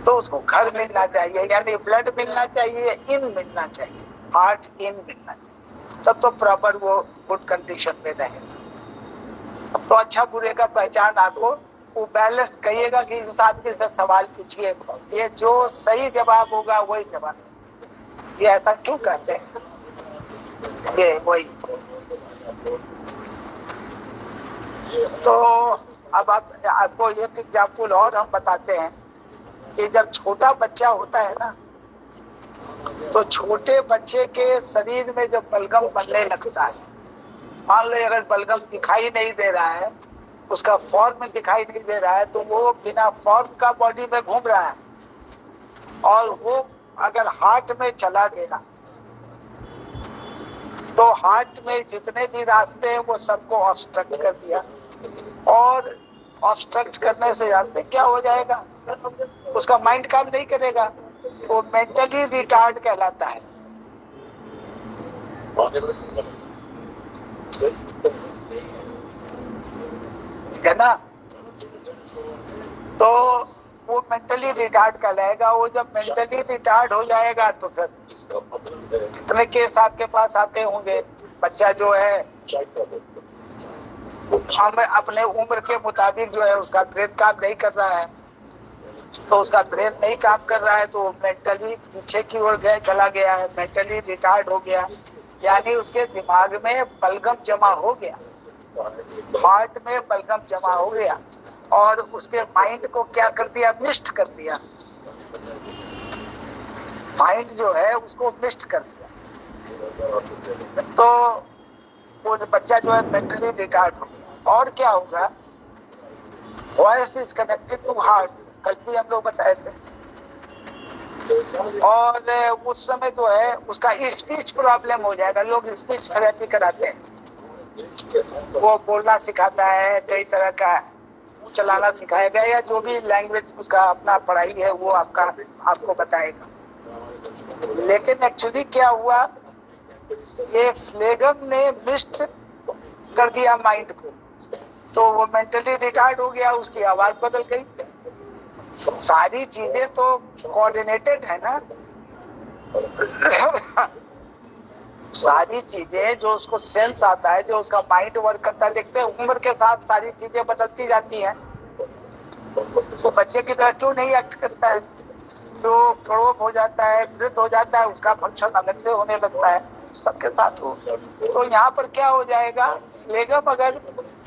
तो उसको घर मिलना चाहिए, यानी ब्लड मिलना चाहिए, इन मिलना चाहिए, हार्ट इन मिलना चाहिए, तब तो प्रॉपर वो गुड कंडीशन में रहेगा। तो अच्छा बुरे का पहचान आपको वो बैलेंस्ड कहिएगा कि इस आदमी से सवाल पूछिए, ये जो सही जवाब होगा वही जवाब। ये ऐसा क्यों कहते हैं? ये वही। तो अब आपको एक एग्जाम्पल और हम बताते हैं कि जब छोटा बच्चा होता है ना, तो छोटे बच्चे के शरीर में जब बलगम बनने लगता है, मान लो अगर बलगम दिखाई नहीं दे रहा है, उसका फॉर्म दिखाई नहीं दे रहा है, तो वो बिना फॉर्म का बॉडी में घूम रहा है, और वो अगर हार्ट में चला गया तो हार्ट में जितने भी रास्ते हैं वो सबको ऑब्स्ट्रक्ट कर दिया, और ऑब्स्ट्रक्ट करने से जानते क्या हो जाएगा? उसका माइंड काम नहीं करेगा, वो मेंटली रिटार्ड कहलाता है ना। तो वो मेंटली रिटार्ड कहलाएगा। वो जब मेंटली रिटार्ड हो जाएगा तो फिर कितने केस आपके पास आते होंगे, बच्चा जो है हम अपने उम्र के मुताबिक जो है उसका ब्रेन काम नहीं कर रहा है, तो उसका ब्रेन नहीं काम कर रहा है तो मेंटली पीछे की ओर चला गया है, मेंटली रिटार्ड हो गया, यानी उसके दिमाग में बलगम जमा हो गया, हार्ट में बलगम जमा हो गया, और उसके माइंड को क्या कर दिया? मिस्ट कर दिया। माइंड जो है उसको मिस्ट कर दिया, तो वो बच्चा जो है मेंटली रिटार्ड हो गया। और क्या होगा, voice is connected to heart, कल भी हम लोग बताए थे। और उस समय जो है उसका स्पीच प्रॉब्लम हो जाएगा। लोग स्पीच थेरेपी कराते हैं, वो बोलना सिखाता है, कई तरह का मुंह चलाना सिखाएगा, या जो भी लैंग्वेज उसका अपना पढ़ाई है वो आपको बताएगा। लेकिन एक्चुअली क्या हुआ, ये फ्लेगम ने मिस्ट कर दिया माइंड को, तो वो मेंटली रिटार्ड हो गया, उसकी आवाज बदल गई। सारी चीजें तो कोऑर्डिनेटेड है ना। सारी चीजें जो उसको सेंस आता है, जो उसका माइंड वर्क करता है, देखते हैं उम्र के साथ सारी चीजें बदलती जाती हैं। तो बच्चे की तरह क्यों नहीं एक्ट करता है, जो प्रोब हो जाता है, वृद्ध हो जाता है, उसका फंक्शन अलग से होने लगता है, सबके साथ हो। तो यहाँ पर क्या हो जाएगा, स्लेगम अगर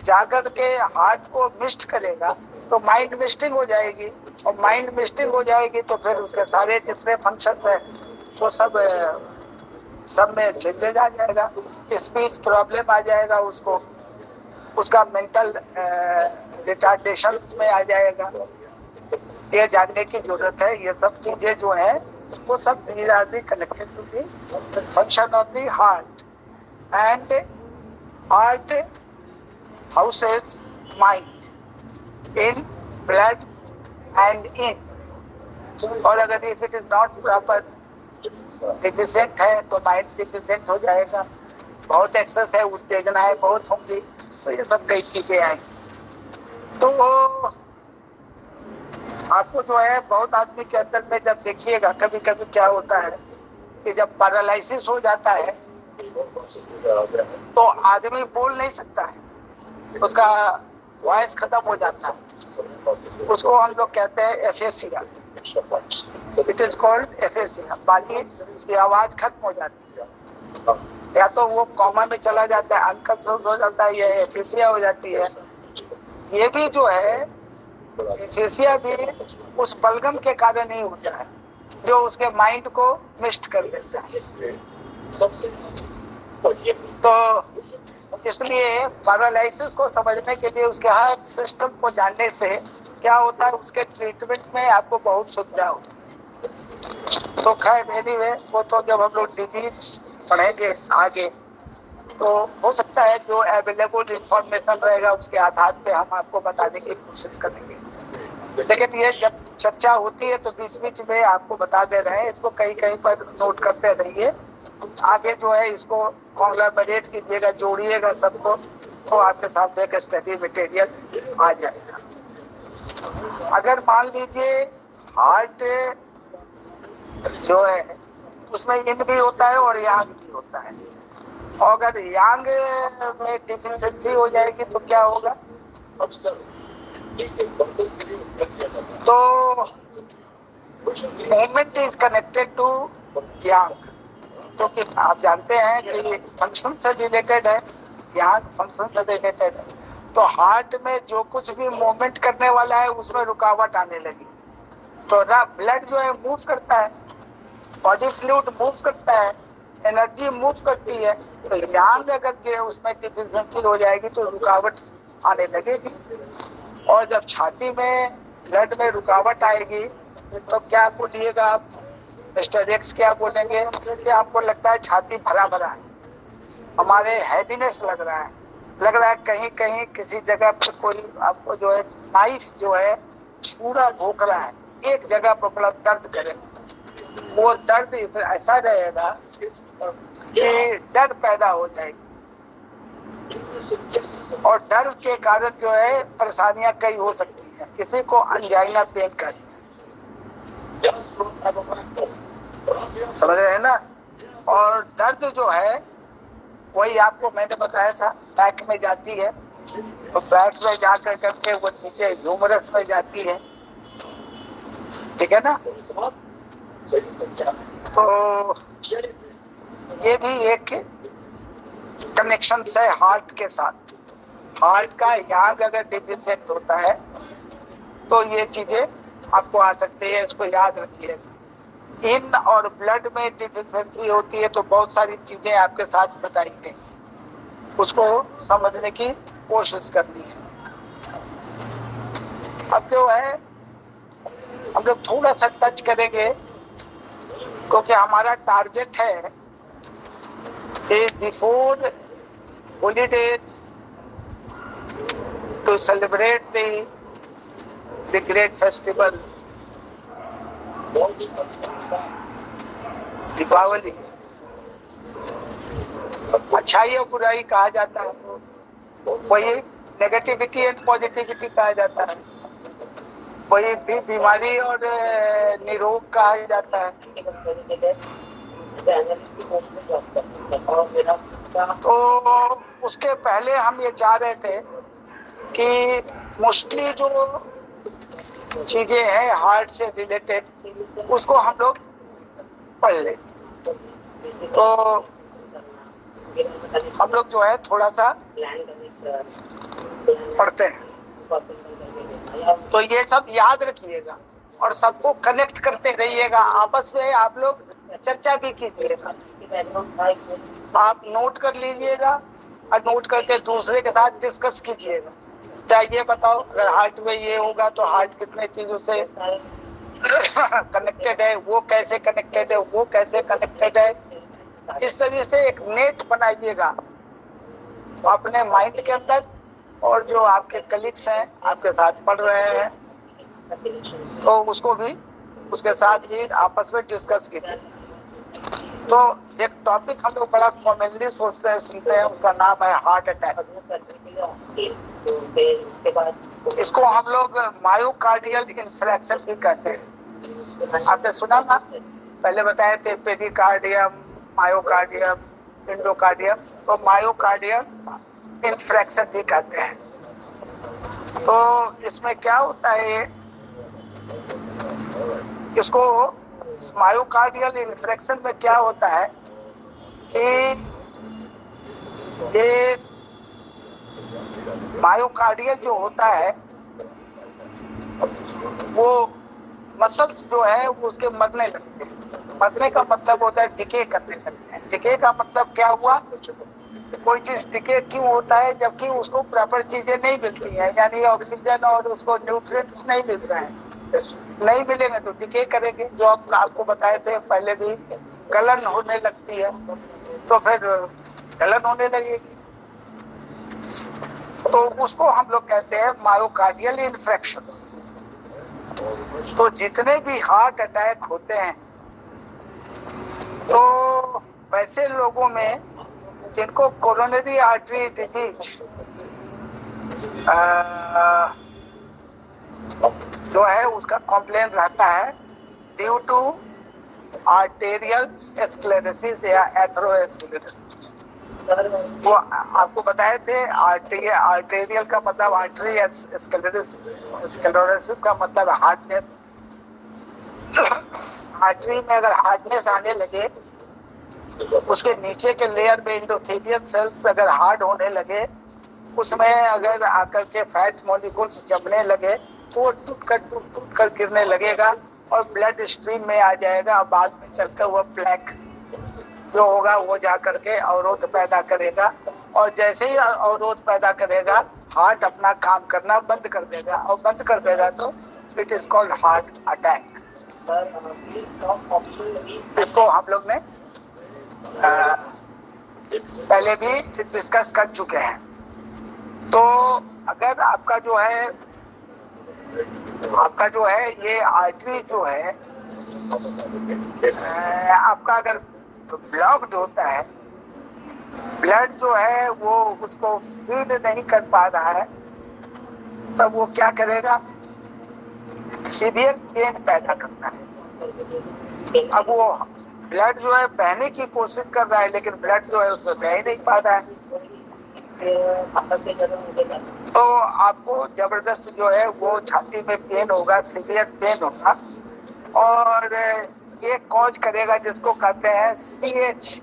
जाकर के हार्ट को मिस्ट करेगा तो माइंड मिस्टिंग हो जाएगी, और माइंड मिस्टिंग हो जाएगी तो फिर उसके सारे जितने फंक्शंस है वो सब में चेंजेज आ जाएगा, स्पीच प्रॉब्लम आ जाएगा, उसका मेंटल रिटार्डेशन उसमें आ जाएगा। ये जानने की जरूरत है। ये सब चीजें जो है वो सब connected to the function of the heart, and heart houses mind in blood and in. और अगर if it is not proper deficient है तो माइंड डिफिशिएंट हो जाएगा। बहुत एक्सेस है, उत्तेजनाएं बहुत होंगी, तो ये सब कई चीजें आएंगी। तो वो आपको जो है बहुत आदमी के अंदर में जब देखिएगा, कभी कभी क्या होता है कि जब पैरालिसिस हो जाता है तो आदमी बोल नहीं सकता है, उसका वॉइस खत्म हो जाता है। उसको हम लोग कहते हैं aphasia, it is called aphasia. बाकी उसकी आवाज खत्म हो जाती है, या तो वो कॉमा में चला जाता है, अनकॉन्शियस हो जाता है, या एफेसिया हो जाती है। ये भी जो है एफेसिया भी उस बलगम के कारण ही होता है जो उसके माइंड को मिस्ट कर देता है। तो इसलिए पैरालिसिस को समझने के लिए उसके हर सिस्टम को जानने से क्या होता है, उसके ट्रीटमेंट में आपको बहुत सुविधा होती है। तो खैर एनीवे, वो तो जब हम लोग डिजीज पढ़ेंगे आगे तो हो सकता है जो अवेलेबल इंफॉर्मेशन रहेगा उसके आधार पे हम आपको बताने की कोशिश करेंगे। लेकिन ये जब चर्चा होती है तो बीच बीच में आपको बता दे रहे हैं, इसको कहीं कहीं पर नोट करते रहिए। आगे जो है इसको कॉन्ग्लोमरेट कीजिएगा, जोड़िएगा सबको, तो आपके सामने एक स्टडी मटेरियल आ जाएगा। अगर मान लीजिए हार्ट जो है उसमें इन भी होता है और यांग भी होता है, और अगर यांग में डिफिशिएंसी हो जाएगी तो क्या होगा, तो मूवमेंट इज कनेक्टेड टू यांग, क्योंकि आप जानते हैं कि फंक्शन से रिलेटेड है, यांग फंक्शन से रिलेटेड है। तो हार्ट में जो कुछ भी मूवमेंट करने वाला है उसमें रुकावट आने लगी, तो ब्लड जो है मूव करता है, बॉडी फ्लूइड मूव करता है, एनर्जी मूव करती है। तो यांग अगर उसमें डिफिशिएंसी हो जाएगी तो रुकावट आने लगेगी। और जब छाती में ब्लड में रुकावट आएगी तो क्या बोलिएगा आप, मिस्टर एक्स क्या बोलेंगे कि आपको लगता है छाती भरा भरा है, हमारे हैवीनेस लग रहा है कहीं कहीं किसी जगह पर कोई आपको जो है नाइफ जो है छुरा भोंक रहा है, एक जगह पर बड़ा दर्द करे, वो दर्द ऐसा रहेगा कि डर पैदा हो जाएगी, और डर के कारण जो है परेशानियां कई हो सकती हैं। किसी को अंजाइना पेन करती है, समझ रहे हैं ना। और दर्द जो है वही आपको मैंने बताया था, बैक में जाती है, तो बैक में जाकर करके वो नीचे ह्यूमरस में जाती है, ठीक है ना। तो ये भी एक कनेक्शन है हार्ट के साथ। हार्ट का यांग अगर डिफिशिएंट होता है तो ये चीजें आपको आ सकती है, इसको याद रखिए। इन और ब्लड में डिफिशियंसी होती है तो बहुत सारी चीजें आपके साथ बताई गई, उसको समझने की कोशिश करनी है। अब जो है हम लोग थोड़ा सा टच करेंगे, क्योंकि हमारा टारगेट है कि before holidays to celebrate the great festival Deepavali. अच्छाई और बुराई कहा जाता है, वही नेगेटिविटी एंड पॉजिटिविटी कहा जाता है, वही भी बीमारी और निरोग कहा जाता है। तो उसके पहले हम ये चाह रहे थे कि मोस्टली जो चीजें हैं हार्ट से रिलेटेड उसको हम लोग पढ़ ले। तो हम लोग जो है थोड़ा सा पढ़ते हैं, तो ये सब याद रखिएगा और सबको कनेक्ट करते रहिएगा, आपस में आप लोग चर्चा भी कीजिएगा। आप नोट कर लीजिएगा और नोट करके दूसरे के साथ डिस्कस कीजिएगा। चाहे ये बताओ अगर हार्ट में ये होगा तो हार्ट कितने चीजों से कनेक्टेड है, वो कैसे कनेक्टेड है, वो कैसे कनेक्टेड है। इस तरह से एक नेट बनाइएगा अपने माइंड के अंदर, और जो आपके कलीग्स हैं आपके साथ पढ़ रहे हैं तो उसको भी उसके साथ भी आपस में डिस्कस कीजिए। तो एक टॉपिक हम लोग बड़ा कॉमनली सोचते हैं सुनते हैं, उसका नाम है हार्ट अटैक। इसको हम लोग मायोकार्डियल इंफ्रैक्शन भी कहते हैं। आपने सुना ना, पहले बताए थे पेरिकार्डियम, मायोकार्डियम, एंडोकार्डियम, तो मायोकार्डियम इंफ्रैक्शन भी कहते हैं। तो इसमें क्या होता है, इसको मायोकार्डियल इंफ्रैक्शन में क्या होता है कि ये मायोकार्डियल जो होता है वो मसल्स जो है वो उसके मरने लगते हैं। मरने का मतलब होता है डिके करने लगते हैं। डिके का मतलब क्या हुआ, कोई चीज डिके क्यों होता है, जबकि उसको प्रॉपर चीजें नहीं मिलती है, यानी ऑक्सीजन और उसको न्यूट्रिएंट्स नहीं मिल रहे हैं। नहीं मिलेंगे तो डिके करेंगे, जो आपको बताए थे पहले भी, गलन होने लगती है, तो फिर गलन होने लगेगी, तो उसको हम लोग कहते हैं मायोकार्डियल इन्फेक्शंस। तो जितने भी हार्ट अटैक होते हैं तो वैसे लोगों में जिनको कोरोनरी आर्टरी डिजीज जो है उसका कॉम्प्लेन रहता है ड्यू टू आर्टेरियल स्क्लेरोसिस या एथेरोस्क्लेरोसिस। वो आपको बताए थे आर्टेरियल का मतलब आर्टरी, स्क्लेरोसिस का मतलब हार्डनेस। आर्टरी में अगर हार्डनेस आने लगे, उसके नीचे के लेयर में एंडोथेलियल सेल्स अगर हार्ड होने लगे, उसमें अगर आकर के फैट मॉलिक्यूल्स जमने लगे तो वो टूट कर गिरने लगेगा और ब्लड स्ट्रीम में आ जाएगा। बाद में चलकर वो प्लेक जो होगा वो जा करके अवरोध पैदा करेगा, और जैसे ही अवरोध पैदा करेगा हार्ट अपना काम करना बंद कर देगा, और बंद कर देगा तो it is called heart attack. इसको हम लोग ने पहले भी डिस्कस कर चुके हैं। तो अगर आपका जो है ये आर्टरी जो है आपका अगर ब्लॉक्ड होता है, ब्लड जो है वो उसको फीड नहीं कर पा रहा है, तब वो क्या करेगा, सीवियर पेन पैदा करता है। अब वो ब्लड जो है बहने की कोशिश कर रहा है, लेकिन ब्लड जो है उसमें बह ही नहीं पा रहा है, तो आपको जबरदस्त जो है वो छाती में पेन होगा, सीवियर पेन होगा, और ये कॉज करेगा जिसको कहते हैं CHF।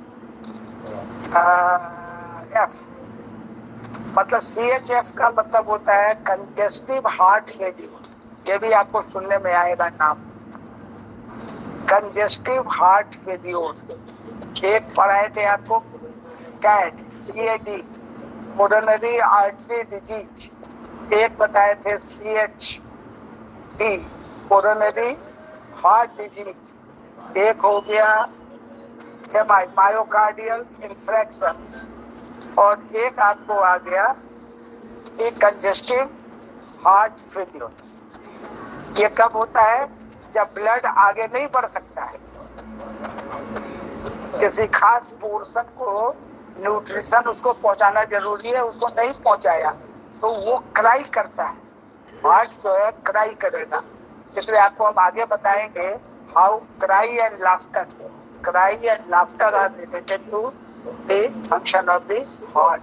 मतलब CHF का मतलब होता है कंजेस्टिव हार्ट फेल्यूर। ये भी आपको सुनने में आएगा नाम, कंजेस्टिव हार्ट फेल्योर, एक पढ़ाए थे आपको CAD, CAD, coronary artery disease, एक बताए थे CHD, कोरोनरी हार्ट डिजीज, एक हो गया मायोकार्डियल इंफ्रैक्शंस, और एक आपको आ गया एक कंजेस्टिव हार्ट फेल्योर। ये कब होता है? जब ब्लड आगे नहीं बढ़ सकता है, किसी खास पोर्शन को न्यूट्रिशन उसको पहुंचाना जरूरी है, उसको नहीं पहुंचाया तो वो क्राई करता है, हार्ट जो है क्राई करेगा। इसलिए आपको हम आगे बताएंगे how cry and laughter are related to the function of the heart.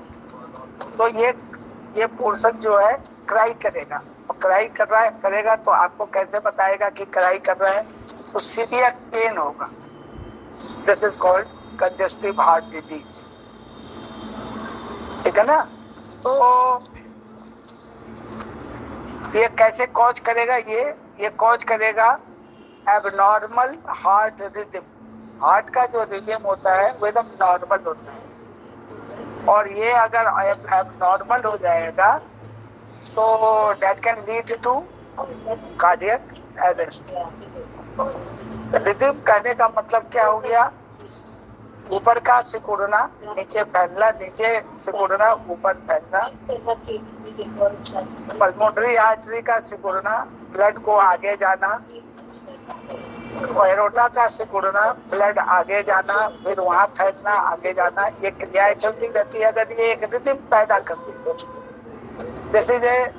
तो ये पोर्शन जो है क्राई करेगा, और क्राई करेगा तो आपको कैसे बताएगा कि क्राई कर रहा है? तो सीवियर पेन होगा। This is called congestive heart disease, ठीक है ना। तो ये कैसे कॉज करेगा? ये कॉज करेगा एबनॉर्मल हार्ट रिदम। हार्ट का जो रिदम होता है वो एकदम नॉर्मल होता है, और ये अगर एबनॉर्मल हो जाएगा तो that can lead to cardiac arrest. Rhythm कहने का मतलब क्या हो गया? ऊपर का सिकुड़ना, नीचे फैलना, नीचे सिकुड़ना, ऊपर फैलना, पल्मोनरी आर्टरी का सिकुड़ना, ब्लड को आगे जाना, एरोटा का सिकुड़ना, ब्लड आगे जाना, फिर वहां फैलना, आगे जाना, ये क्रियाएं चलती रहती है। अगर ये एक रिदम पैदा करती है,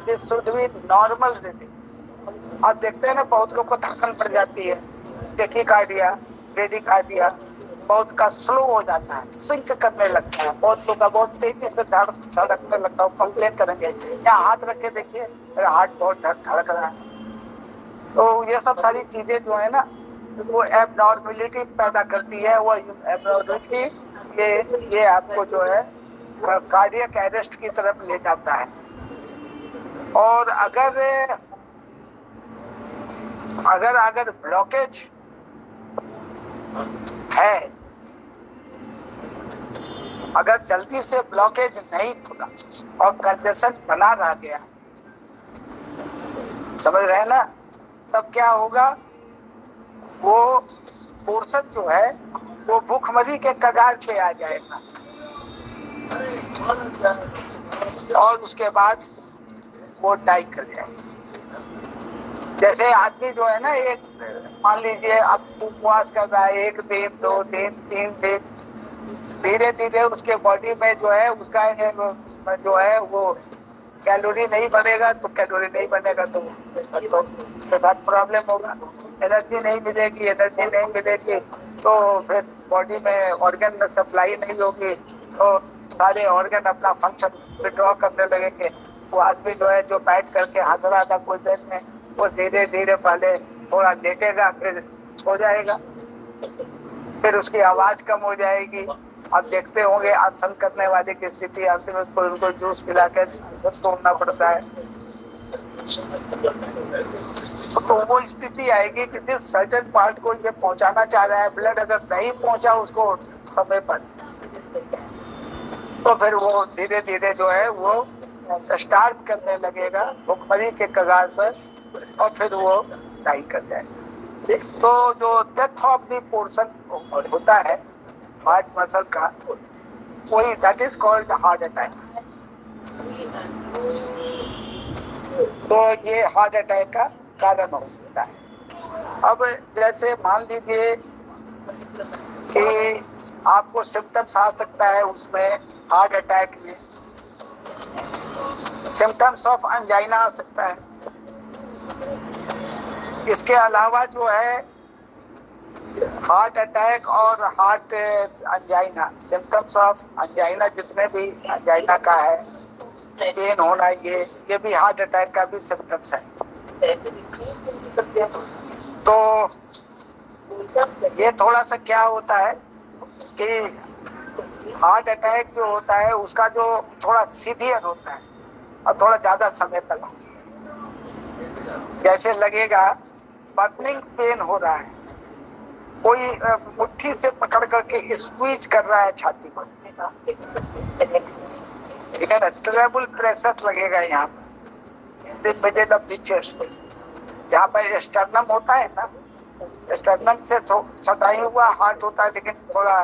this should be normal rhythm. आप देखते हैं ना, बहुत लोग को धड़कन पड़ जाती है, टेकीकार्डिया, ब्रेडिकार्डिया, बहुत का स्लो हो जाता है, सिंक करने लगता है, बहुत लोग का बहुत तेजी से धड़कने लगता है, कंप्लेन करेंगे। या हाथ रख के देखिए, मेरा हार्ट बहुत धड़क रहा है। तो ये सब सारी चीजें जो है ना, वो एबनॉर्मलिटी पैदा करती है। वो एबनॉर्मलिटी ये आपको जो है कार्डियक अरेस्ट की तरफ ले जाता है। और अगर ब्लॉकेज है, अगर जल्दी से ब्लॉकेज नहीं खुला और कंजेशन बना रह गया, समझ रहे हैं ना, तब क्या होगा? वो पोर्शन जो है वो भूखमरी के कगार पे आ जाएगा, और उसके बाद वो डाई कर जाएगा। जैसे आदमी जो है ना, एक मान लीजिए आप उपवास कर रहा है, 1 दिन 2 दिन 3 दिन, धीरे धीरे उसके बॉडी में जो है उसका जो है वो कैलोरी नहीं बनेगा, तो कैलोरी नहीं बनेगा तो उसके साथ प्रॉब्लम होगा। एनर्जी नहीं मिलेगी तो फिर बॉडी में ऑर्गन में सप्लाई नहीं होगी, तो सारे ऑर्गन अपना फंक्शन विड्रॉ करने लगेंगे। वो आदमी जो है, जो बैठ करके हंस रहा था कुछ देर में, वो धीरे धीरे पहले थोड़ा लेटेगा, फिर सो जाएगा, फिर उसकी आवाज कम हो जाएगी। आप देखते होंगे अनशन करने वाले की स्थिति, अंतिम में उनको जूस पिला के अनशन तोड़ना पड़ता है। तो वो स्थिति आएगी कि जिस सर्टेन पार्ट को ये पहुंचाना चाह रहा है, ब्लड अगर नहीं पहुंचा उसको समय पर, तो फिर वो धीरे धीरे जो है वो स्टार्व करने लगेगा भूखमरी के कगार पर, और फिर वो डाई कर जाएगा। तो जो डेथ ऑफ द पोर्शन होता है हार्ट मसल का, वही that is called heart attack. तो ये हार्ट अटैक का कारण हो सकता है। अब जैसे मान लीजिए कि आपको सिम्टम्स आ सकता है उसमें, हार्ट अटैक में सिम्टम्स ऑफ एंजाइना आ सकता है। इसके अलावा जो है हार्ट अटैक और heart angina, symptoms of angina, जितने भी एंजाइना का है, पेन होना, ये भी हार्ट अटैक का भी सिम्टम्स है। तो ये थोड़ा सा क्या होता है कि हार्ट अटैक जो होता है उसका जो थोड़ा सीवियर होता है और थोड़ा ज्यादा समय तक हो, जैसे लगेगा बर्निंग पेन हो रहा है, कोई मुट्ठी से पकड़ करके स्क्वीज कर रहा है छाती को, ठीक है ना, ट्रेबल प्रेशर लगेगा यहाँ पर in the middle of the chest, जहाँ पर स्टर्नम होता है ना, स्टर्नम से सटाई हुआ हार्ट होता है, लेकिन थोड़ा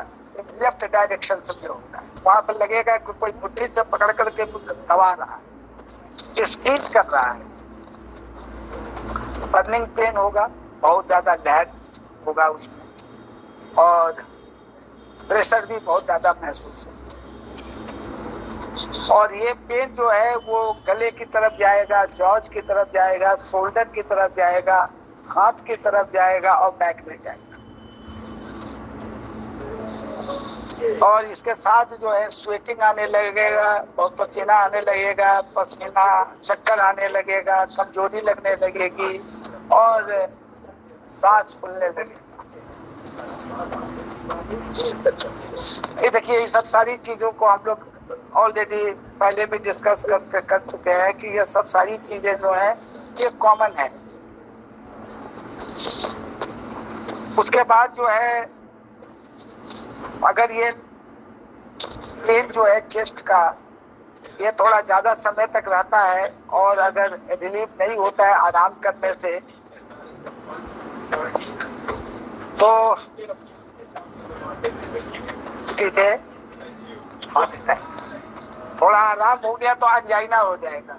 लेफ्ट डायरेक्शन से भी होता है, वहां पर लगेगा कि कोई मुट्ठी से पकड़ करके दबा रहा है, स्क्वीज कर रहा है। बर्निंग पेन होगा, बहुत ज्यादा लहर होगा उसमें, और प्रेशर भी बहुत ज्यादा महसूस होगा। और ये पेन जो है वो गले की तरफ जाएगा, जॉज की तरफ जाएगा, शोल्डर की तरफ जाएगा, हाथ की तरफ जाएगा और बैक में जाएगा। और इसके साथ जो है स्वेटिंग आने लगेगा, बहुत पसीना आने लगेगा, पसीना, चक्कर आने लगेगा, कमजोरी लगने लगेगी और सांस फूलने लगेगा। ये देखिए, ये सब सारी चीजों को हम लोग ऑलरेडी पहले भी डिस्कस कर चुके हैं कि ये सब सारी चीजें जो है ये कॉमन है। उसके बाद जो है, अगर ये पेन जो है चेस्ट का ये थोड़ा ज्यादा समय तक रहता है और अगर रिलीफ नहीं होता है आराम करने से, तो ठीक है, थोड़ा आराम हो गया तो अंजाइना हो जाएगा।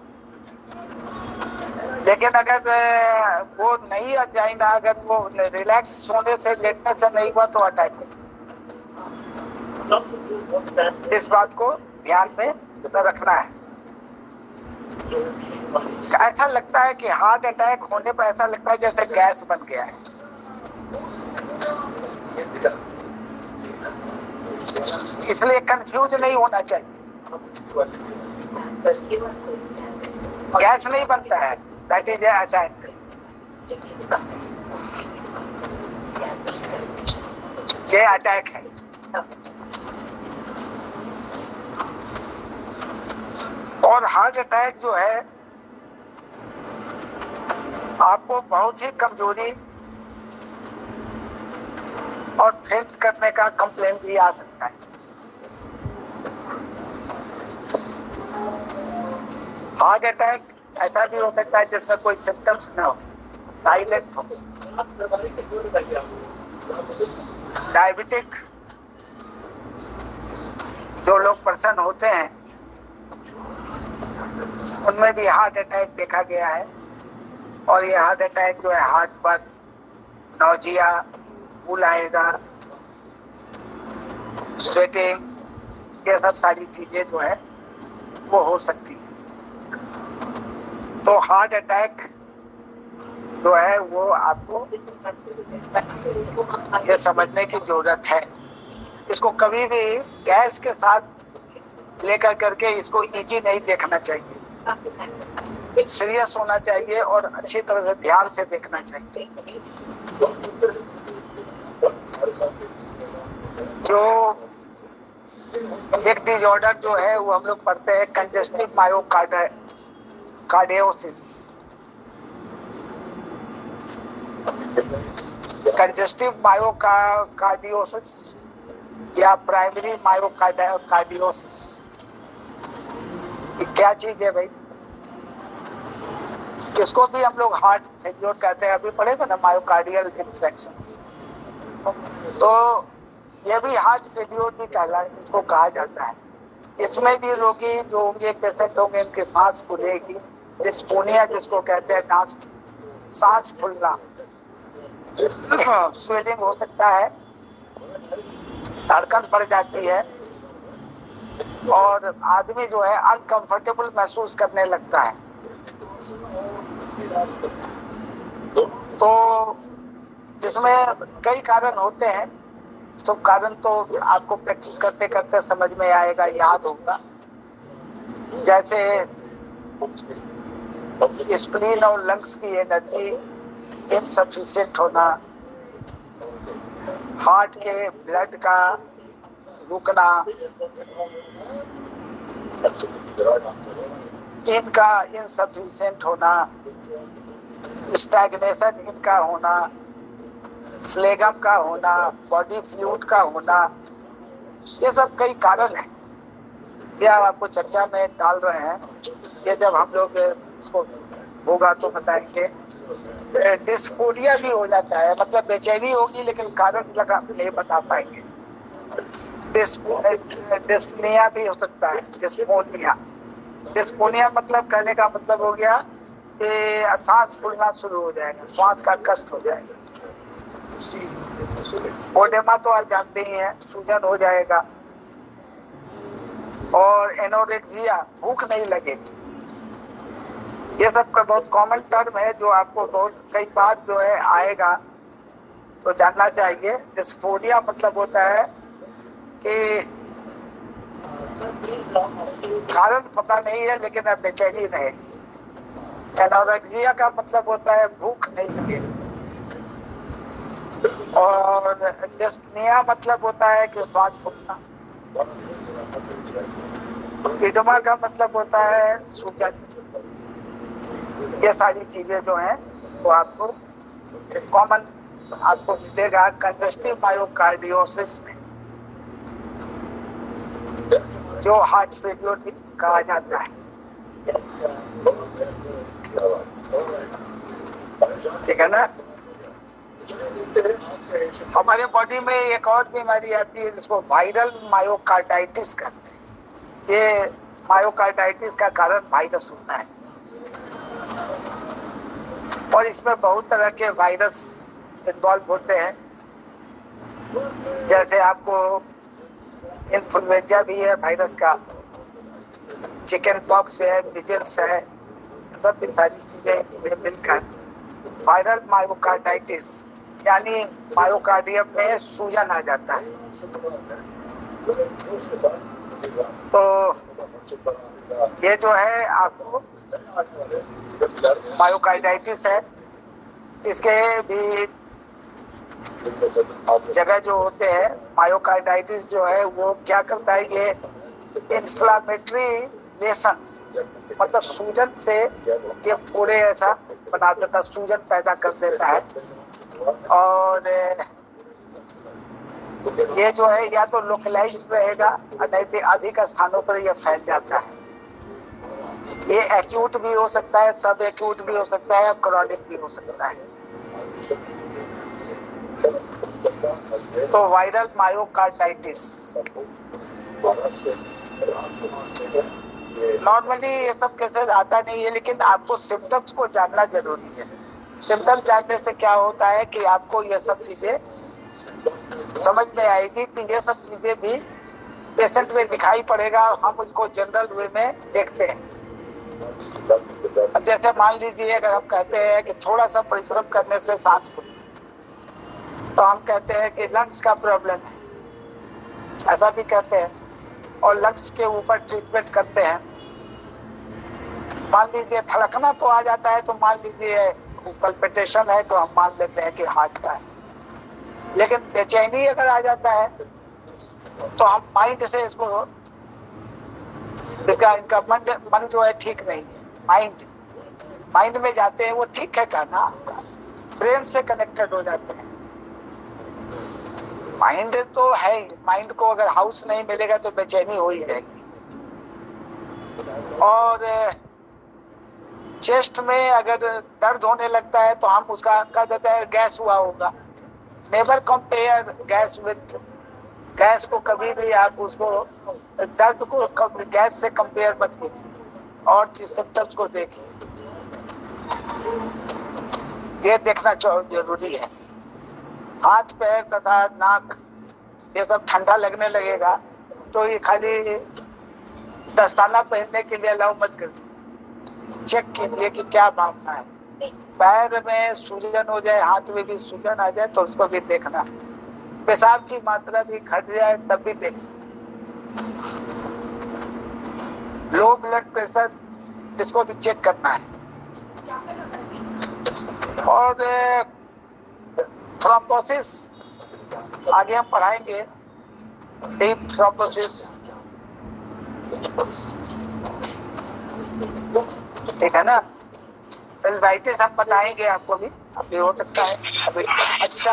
लेकिन अगर वो नहीं अंजाइना, अगर वो रिलैक्स सोने से, लेटने से नहीं हुआ तो अटैक हो। इस बात को ध्यान में रखना है। ऐसा लगता है कि हार्ट अटैक होने पर ऐसा लगता है जैसे गैस बन गया है, इसलिए कंफ्यूज नहीं होना चाहिए। गैस नहीं बनता है, दैट इज ए अटैक। ये अटैक है। और हार्ट अटैक जो है आपको बहुत ही कमजोरी और फेंट करने का कंप्लेन भी आ सकता है। हार्ट अटैक ऐसा भी हो सकता है जिसमें कोई सिम्टम्स ना हो, साइलेंट हो। डायबिटिक जो लोग पर्सन होते हैं उनमें भी हार्ट अटैक देखा गया है। और ये हार्ट अटैक जो है हार्ट पर नौजिया, फूल आएगा, स्वेटिंग, ये सब सारी चीजें जो है वो हो सकती है। तो हार्ट अटैक जो है वो आपको ये समझने की जरूरत है। इसको कभी भी गैस के साथ लेकर करके इसको इजी नहीं देखना चाहिए, सीरियस होना चाहिए और अच्छी तरह से ध्यान से देखना चाहिए। जो एक डिसऑर्डर जो है वो हम लोग पढ़ते हैं कंजेस्टिव मायोकार्डियोसिस। कंजेस्टिव मायोकार्डियोसिस या प्राइमरी मायोकार्डियोसिस, क्या चीज है भाई? इसको भी हम लोग हार्ट फेल्योर कहते हैं, अभी पढ़े थे ना, मायोकार्डियल इंफेक्शंस। तो ये भी हार्ट फेल्योर भी इसको कहा जाता है। इसमें भी रोगी जो होंगे, पेशेंट होंगे, इनकी सांस फूलेगी, डिस्पोनिया जिसको कहते हैं, सांस फूलना, स्वेलिंग हो सकता है, धड़कन बढ़ जाती है और आदमी जो है अनकंफर्टेबल महसूस करने लगता है। तो इसमें कई कारण होते हैं, तो कारण तो आपको प्रैक्टिस करते करते समझ में आएगा, याद होगा। जैसे स्प्लीन और लंग्स की एनर्जी इनसफिशिएंट होना, हार्ट के ब्लड का रुकना, इनका इनसफिशिएंट होना, स्टैग्नेशन इनका होना, फ्लेगम का होना, बॉडी फ्लूइड का होना, ये सब कई कारण हैं। यह आपको चर्चा में डाल रहे हैं, ये जब हम लोग इसको होगा तो बताएंगे। डिस्फोरिया भी हो जाता है, मतलब बेचैनी होगी लेकिन कारण लगा नहीं बता पाएंगे। डिस्फोनिया भी हो सकता है। डिस्फोनिया, डिस्फोनिया मतलब कहने का मतलब हो गया कि सांस फूलना शुरू हो जाएगा, श्वास का कष्ट हो जाएगा। ओडेमा तो आप जानते ही हैं, सूजन हो जाएगा। और एनोरेक्सिया, भूख नहीं लगेगी। ये सब का बहुत कॉमन टर्म है जो आपको बहुत कई बार जो है आएगा, तो जानना चाहिए। डिस्फोरिया मतलब होता है कि कारण पता नहीं है लेकिन अब बेचैनी रहे। एनोरेक्सिया का मतलब होता है भूख नहीं लगे। और डिस्पनिया मतलब होता है कि श्वास फूलना। इडमा का मतलब होता है सूजन। ये सारी चीजें जो हैं वो आपको कॉमन आपको मिलेगा कंजस्टिव मायोकार्डियोसिस में, जो हार्ट फेलियर भी कहा जाता है। ठीक है ना। हमारे बॉडी में एक और बीमारी आती है जिसको वायरल मायोकार्डाइटिस कहते हैं। ये मायोकार्डाइटिस का कारण वायरस होता है और इसमें बहुत तरह के वायरस इन्वॉल्व होते हैं। जैसे आपको इन्फ्लुएंजा भी है वायरस का, चिकन पॉक्स है, मिजल्स है, सब भी सारी चीजें इसमें मिलकर वायरल मायोकार्डाइटिस यानी मायोकार्डियम में सूजन आ जाता है। तो ये जो है आपको मायोकार्डाइटिस है। इसके भी जगह जो होते हैं, मायोकार्डाइटिस जो है वो क्या करता है, ये इन्फ्लामेटरी लेशंस मतलब सूजन से ये फोड़े ऐसा बना देता, सूजन पैदा कर देता है। और ये जो है या तो लोकलाइज्ड रहेगा, नहीं तो अधिक स्थानों पर यह फैल जाता है। ये एक्यूट भी हो सकता है, सब एक्यूट भी हो सकता है, क्रॉनिक भी हो सकता है। तो वायरल मायोकार्डाइटिस नॉर्मली ये सब केसेस आता नहीं है, लेकिन आपको सिम्टम्स को जानना जरूरी है। सिम्टम जानने से क्या होता है कि आपको ये सब चीजें समझ में आएगी कि ये सब चीजें भी पेशेंट में दिखाई पड़ेगा और हम उसको जनरल वे में देखते हैं। अब जैसे मान लीजिए अगर हम कहते हैं कि थोड़ा सा परिश्रम करने से सांस फूले, तो हम कहते हैं कि लंग्स का प्रॉब्लम है, ऐसा भी कहते हैं और लंग्स के ऊपर ट्रीटमेंट करते हैं। मान लीजिए धड़कना तो आ जाता है, तो मान लीजिए पल्पिटेशन है तो हम मान लेते हैं कि हार्ट का है। लेकिन बेचैनी अगर आ जाता है तो हम माइंड से इसको, इसका इनका मन जो है ठीक नहीं है, माइंड में जाते हैं, वो ठीक है कहना आपका, ब्रेन से कनेक्टेड हो जाते हैं। माइंड तो है ही, माइंड को अगर हाउस नहीं मिलेगा तो बेचैनी हो ही जाएगी। और चेस्ट में अगर दर्द होने लगता है तो हम उसका कह देते हैं गैस हुआ होगा। Never compare gas with gas को, कभी भी आप उसको दर्द को गैस से कंपेयर मत कीजिए और सिम्टम्स को देखिए। ये देखना जरूरी है। हाथ पैर तथा नाक ये सब ठंडा लगने लगेगा तो ये खाली दस्ताना पहनने के लिए अलाउ मत करिए, चेक कीजिए कि क्या मामला है। पैर में सूजन हो जाए, हाथ में भी सूजन आ जाए तो उसको भी देखना। पेशाब की मात्रा भी घट जाए तब भी देखना। लो ब्लड प्रेशर, इसको भी चेक करना है। और थ्रोम्बोसिस आगे हम पढ़ाएंगे, डीप थ्रोम्बोसिस, ठीक है ना। वेल्वाइटिस हम बताएंगे आपको भी। अभी हो सकता है अभी। अच्छा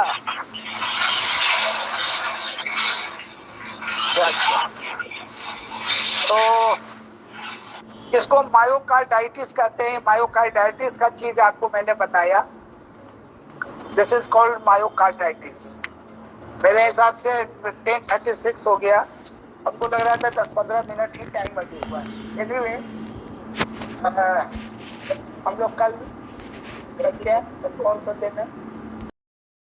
अच्छा, तो इसको मायोकार्डाइटिस कहते हैं। मायोकार्डाइटिस का चीज आपको मैंने बताया, दिस इज कॉल्ड मायोकार्डाइटिस। मेरे हिसाब से 10:36 हो गया, हमको लग रहा था 10-15 मिनट ही टाइम अभी हुआ है। एनीवे हम लोग कल कल क्या कल कौन सा दिन है?